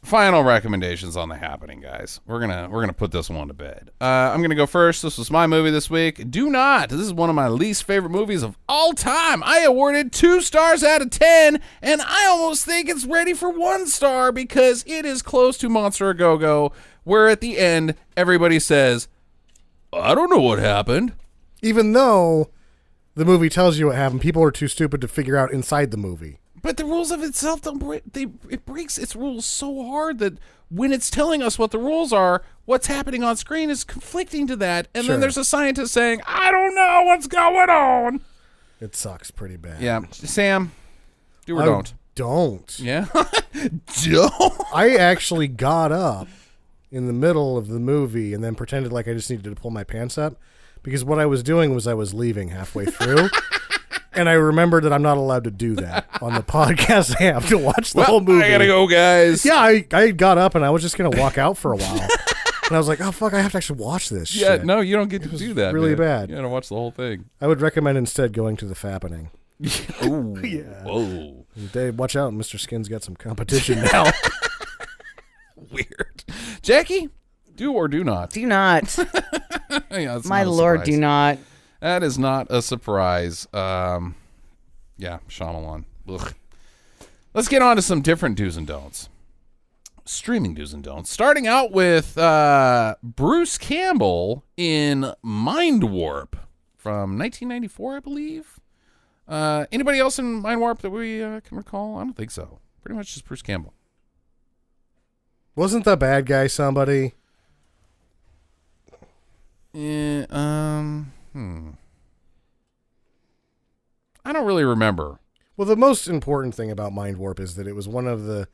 Final recommendations on The Happening, guys. We're gonna put this one to bed. I'm gonna go first. This was my movie this week. Do Not. This is one of my least favorite movies of all time. I awarded 2 stars out of 10, and I almost think it's ready for 1 star because it is close to Monster A Go-Go, where at the end everybody says, "I don't know what happened." Even though the movie tells you what happened, people are too stupid to figure out inside the movie. But the rules of itself don't break. It breaks its rules so hard that when it's telling us what the rules are, what's happening on screen is conflicting to that. And Sure. then there's a scientist saying, "I don't know what's going on." It sucks pretty bad. Yeah, Sam, do or I don't. Don't. Yeah, don't. I actually got up in the middle of the movie and then pretended like I just needed to pull my pants up because what I was doing was I was leaving halfway through. And I remembered that I'm not allowed to do that on the podcast. I have to watch the whole movie. I gotta go, guys. Yeah, I got up and I was just going to walk out for a while. And I was like, oh, fuck, I have to actually watch this Yeah, shit. no, you don't get to do that. really man. bad. You gotta watch the whole thing. I would recommend instead going to the Fappening. Ooh, Yeah. Whoa, Dave, watch out. Mr. Skin's got some competition now. weird. Jackie, do or do not. Do not. Yeah, it's My not a lord, surprise. do not. That is not a surprise. Yeah, Shyamalyan. Ugh. Let's get on to some different do's and don'ts. streaming do's and don'ts. Starting out with Bruce Campbell in Mind Warp from 1994, I believe. Anybody else in Mind Warp that we can recall? I don't think so. Pretty much just Bruce Campbell. Wasn't the bad guy somebody? I don't really remember. Well, the most important thing about Mind Warp is that it was one of the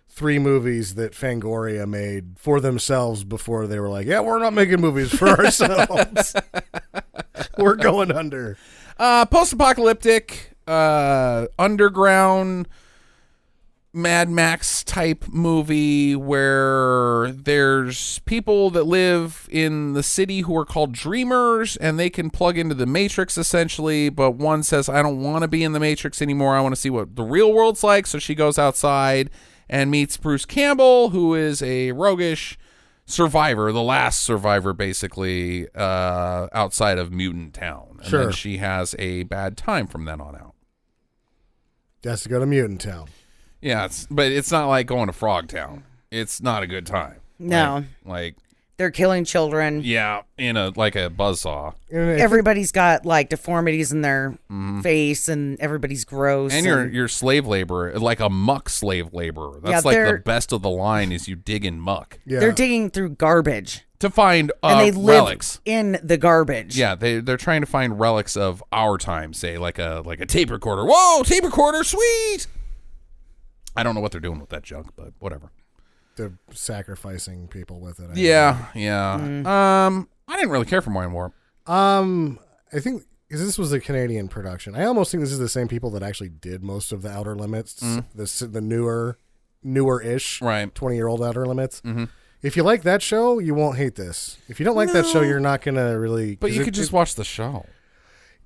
3 movies that Fangoria made for themselves before they were like, yeah, we're not making movies for ourselves. We're going under. Post-apocalyptic, underground Mad Max type movie where there's people that live in the city who are called dreamers, and they can plug into the Matrix essentially, but one says, I don't want to be in the Matrix anymore. I want to see what the real world's like. So she goes outside and meets Bruce Campbell, who is a roguish survivor, the last survivor basically, outside of Mutant Town. And then she has a bad time from then on out. Has to go to Mutant Town. Yeah, but it's not like going to Frog Town. It's not a good time. No. Like they're killing children. Yeah, in a buzzsaw. Everybody's got like deformities in their face, and everybody's gross. And you're slave labor, like a muck slave laborer. That's like the best of the line is you dig in muck. Yeah. They're digging through garbage to find and they live relics in the garbage. Yeah, they're trying to find relics of our time, say like a tape recorder. Whoa, tape recorder, sweet. I don't know what they're doing with that junk, but whatever. They're sacrificing people with it. Yeah. I didn't really care for Mind Warp. I think because this was a Canadian production. I almost think this is the same people that actually did most of the Outer Limits, the newer-ish, right, 20-year-old Outer Limits. Mm-hmm. If you like that show, you won't hate this. If you don't like that show, you're not gonna really. But you could just watch the show.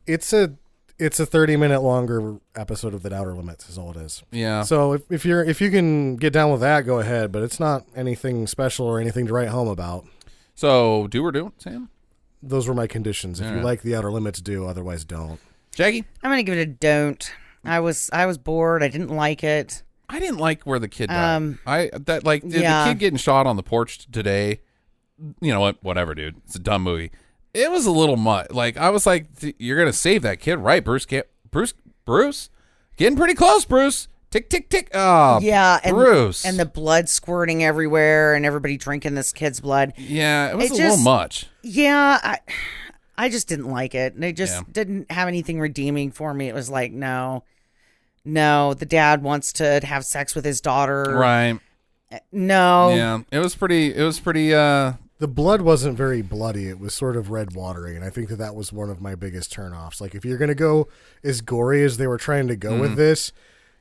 It's a 30-minute longer episode of the Outer Limits is all it is. Yeah. So if you can get down with that, go ahead. But it's not anything special or anything to write home about. So do or don't, Sam? Those were my conditions. If you like the Outer Limits, do. Otherwise, don't. Jackie? I'm gonna give it a don't. I was bored. I didn't like it. I didn't like where the kid died. The kid getting shot on the porch today. You know what? Whatever, dude. It's a dumb movie. It was a little much. Like I was like, you're gonna save that kid, right, Bruce? Bruce, getting pretty close, Bruce. Tick, tick, tick. Oh, yeah, Bruce, and the blood squirting everywhere, and everybody drinking this kid's blood. Yeah, it was a little much. Yeah, I just didn't like it. They just didn't have anything redeeming for me. It was like, no, the dad wants to have sex with his daughter, right? No, yeah, it was pretty. The blood wasn't very bloody. It was sort of red watery, and I think that was one of my biggest turnoffs. Like, if you're going to go as gory as they were trying to go with this,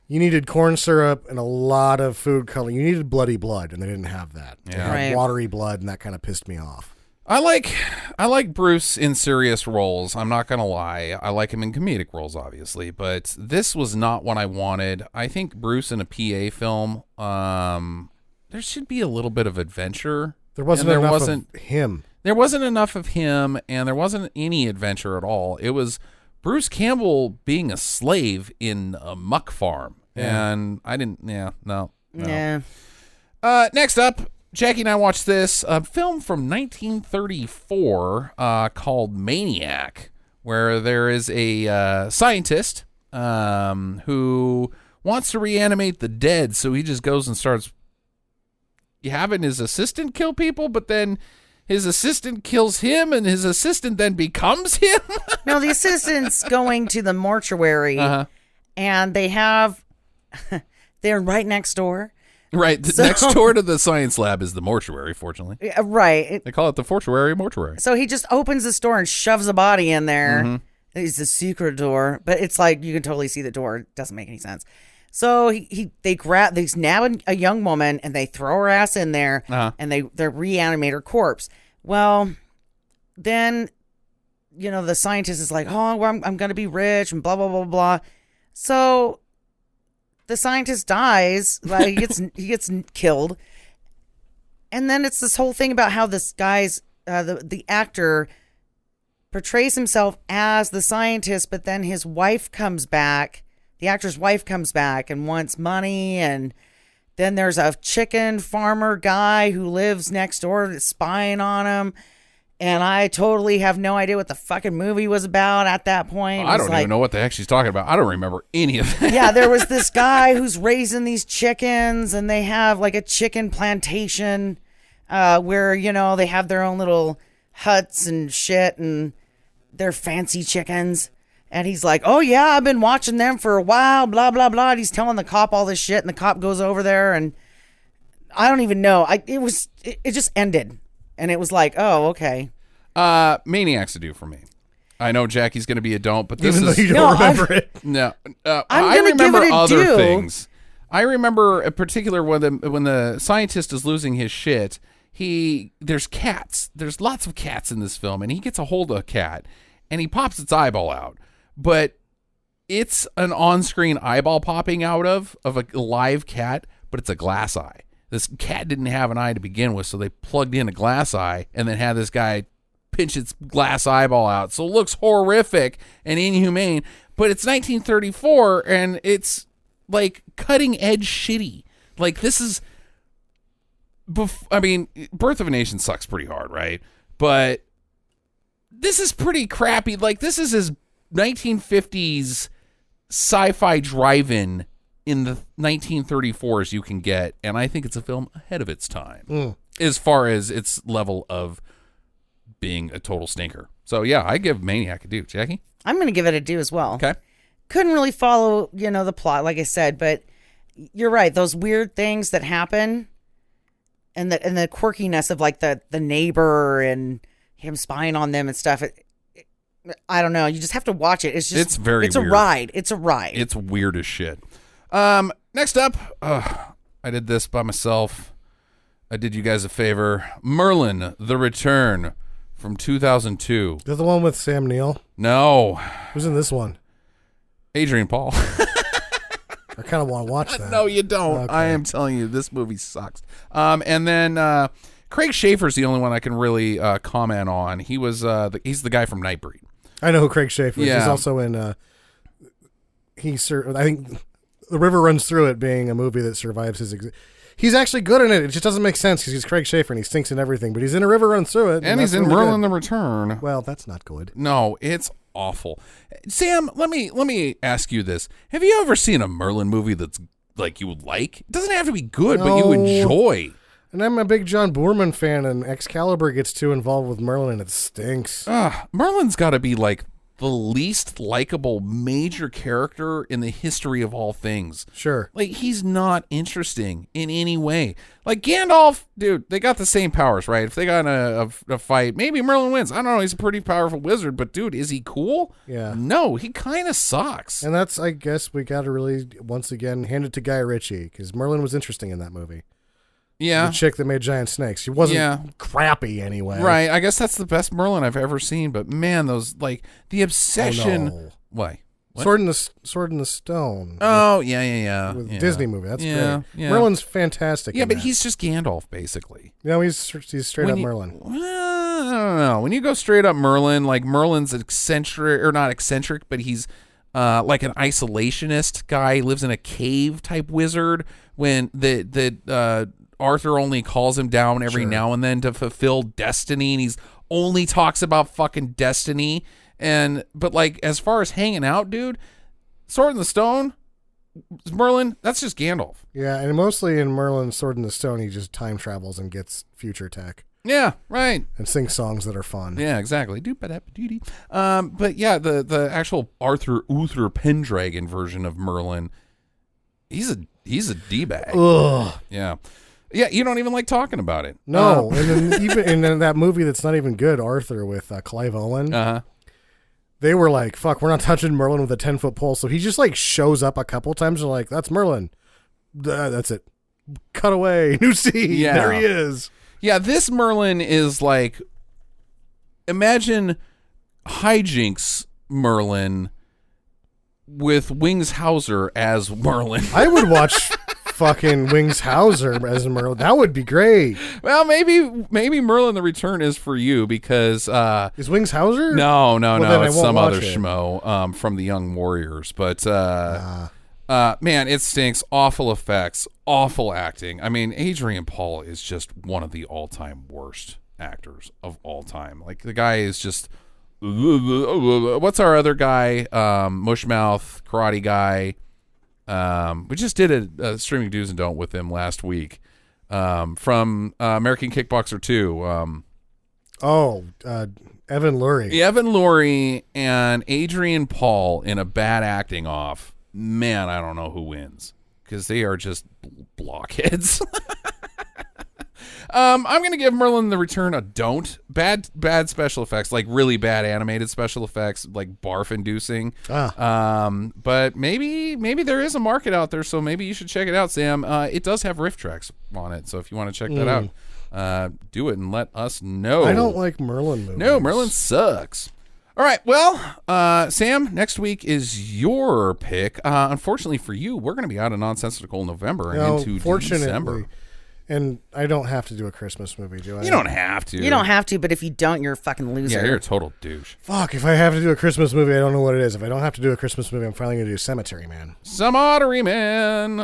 you needed corn syrup and a lot of food coloring. You needed bloody blood, and they didn't have that. Yeah. They had watery blood, and that kind of pissed me off. I like Bruce in serious roles. I'm not going to lie. I like him in comedic roles, obviously, but this was not what I wanted. I think Bruce in a PA film, there should be a little bit of adventure. There wasn't enough of him. There wasn't enough of him, and there wasn't any adventure at all. It was Bruce Campbell being a slave in a muck farm, and I didn't. Yeah, no. Yeah. Next up, Jackie and I watched this film from 1934 called Maniac, where there is a scientist who wants to reanimate the dead, so he just goes and starts having his assistant kill people, but then his assistant kills him, and his assistant then becomes him. No, the assistant's going to the mortuary, and they're right next door. Right, next door to the science lab is the mortuary, fortunately. Right. They call it the mortuary. So he just opens this door and shoves a body in there. It's a secret door, but it's like you can totally see the door. It doesn't make any sense. So they nab a young woman and they throw her ass in there and they reanimate her corpse. Well, then, the scientist is like, oh, well, I'm going to be rich and blah, blah, blah, blah. So the scientist dies, like he gets killed. And then it's this whole thing about how this guy's, the actor portrays himself as the scientist, but then his wife comes back. The actor's wife comes back and wants money, and Then there's a chicken farmer guy who lives next door that's spying on him. And I totally have no idea what the fucking movie was about at that point. I don't even know what the heck she's talking about. I don't remember any of that. Yeah, there was this guy who's raising these chickens, and they have like a chicken plantation where, you know, they have their own little huts and shit, and they're fancy chickens. And he's like, oh, yeah, I've been watching them for a while, blah, blah, blah. And he's telling the cop all this shit, and the cop goes over there, and I don't even know. It just ended. And it was like, oh, okay. Maniacs to do for me. I know Jackie's going to be a don't, but this Even is... though you don't remember it. No. I'm gonna give it a other do. things. I remember in particular when the scientist is losing his shit, there's cats. There's lots of cats in this film, and he gets a hold of a cat, and he pops its eyeball out. But it's an on-screen eyeball popping out of a live cat, but it's a glass eye. This cat didn't have an eye to begin with, so they plugged in a glass eye and then had this guy pinch its glass eyeball out. So it looks horrific and inhumane, but it's 1934 and it's like cutting edge shitty. Like this is, I mean, Birth of a Nation sucks pretty hard, right? But this is pretty crappy. Like this is as 1950s sci-fi drive-in in the 1934s you can get, and I think it's a film ahead of its time as far as its level of being a total stinker. So yeah, I give Maniac a do. Jackie? I'm going to give it a do as well. Okay. Couldn't really follow, the plot, like I said, but you're right. Those weird things that happen and the quirkiness of like the neighbor and him spying on them and stuff. I don't know. You just have to watch it. It's weird. A ride. It's a ride. It's weird as shit. Next up, I did this by myself. I did you guys a favor. Merlin, The Return from 2002. Is that the one with Sam Neill? No. Who's in this one? Adrian Paul. I kind of want to watch that. No, you don't. Okay. I am telling you, this movie sucks. And then Craig Schaefer's the only one I can really comment on. He was he's the guy from Nightbreed. I know who Craig Schaefer is. Yeah. He's also in. I think The River Runs Through It, being a movie that survives his. He's actually good in it. It just doesn't make sense because he's Craig Schaefer and he stinks in everything. But he's in A River Runs Through It, And he's in really Merlin good. the Return. Well, that's not good. No, it's awful. Sam, let me ask you this: have you ever seen a Merlin movie that's like you would like? It doesn't have to be good, but you No. enjoy. And I'm a big John Boorman fan, and Excalibur gets too involved with Merlin, and it stinks. Merlin's got to be like the least likable major character in the history of all things. Sure. Like, he's not interesting in any way. Like, Gandalf, dude, they got the same powers, right? If they got in a fight, maybe Merlin wins. I don't know. He's a pretty powerful wizard, but, dude, is he cool? Yeah. No, he kind of sucks. And that's, I guess, we got to really, once again, hand it to Guy Ritchie, because Merlin was interesting in that movie. Yeah. The chick that made giant snakes. She wasn't crappy anyway. Right. I guess that's the best Merlin I've ever seen, but, man, those, like, the obsession. Oh, no. Why? What? Sword in the Stone. Oh, yeah. With Yeah. Disney movie. That's Yeah, great. yeah. Merlin's fantastic. Yeah, in but that. he's just Gandalf, basically. No, he's straight up Merlin. I don't know. When you go straight up Merlin, like Merlin's eccentric, or not eccentric, but he's like an isolationist guy. He lives in a cave type wizard. When the Arthur only calls him down every now and then to fulfill destiny, and he's only talks about fucking destiny. But like as far as hanging out, dude, Sword in the Stone, Merlin, that's just Gandalf. Yeah, and mostly in Merlin's Sword in the Stone, he just time travels and gets future tech. Yeah, right. And sings songs that are fun. Yeah, exactly. But yeah, the actual Arthur Uther Pendragon version of Merlin, he's a D-bag. Ugh. Yeah. Yeah, you don't even like talking about it. No, and then even in that movie that's not even good, Arthur with Clive Owen, they were like, fuck, we're not touching Merlin with a 10-foot pole. So he just like shows up a couple times and like, that's Merlin. That's it. Cut away. New scene. Yeah. There he is. Yeah, this Merlin is like, imagine hijinks Merlin with Wings Hauser as Merlin. I would watch fucking Wings Hauser as Merlin. That would be great. Well, maybe Merlin the Return is for you because is Wings Hauser? No, Well, then I it's won't some watch other it. schmo from the Young Warriors. But Man, it stinks. Awful effects, awful acting. I mean, Adrian Paul is just one of the all-time worst actors of all time. Like, the guy is just... What's our other guy? Mushmouth, karate guy. We just did a streaming do's and don't with him last week. From American Kickboxer 2. Evan Lurie. Evan Lurie and Adrian Paul in a bad acting off. Man, I don't know who wins because they are just blockheads. I'm going to give Merlin the Return a don't. Bad special effects, like really bad animated special effects, like barf-inducing. But maybe there is a market out there, so maybe you should check it out, Sam. It does have riff tracks on it, so if you want to check that out, do it and let us know. I don't like Merlin movies. No, Merlin sucks. All right, well, Sam, next week is your pick. Unfortunately for you, we're going to be out of Nonsensical November and into December. And I don't have to do a Christmas movie, do I? You don't have to. You don't have to, but if you don't, you're a fucking loser. Yeah, you're a total douche. Fuck, if I have to do a Christmas movie, I don't know what it is. If I don't have to do a Christmas movie, I'm finally going to do Cemetery Man. Cemetery Man.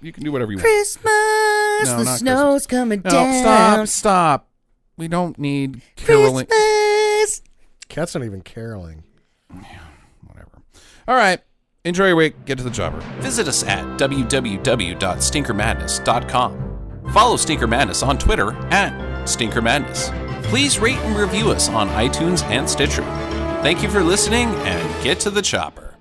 You can do whatever you want. Christmas, the snow's coming down. Stop. We don't need caroling. Christmas. Cat's not even caroling. Whatever. All right. Enjoy your week. Get to the chopper. Visit us at www.stinkermadness.com. Follow Stinker Madness on Twitter at Stinker Madness. Please rate and review us on iTunes and Stitcher. Thank you for listening, and get to the chopper.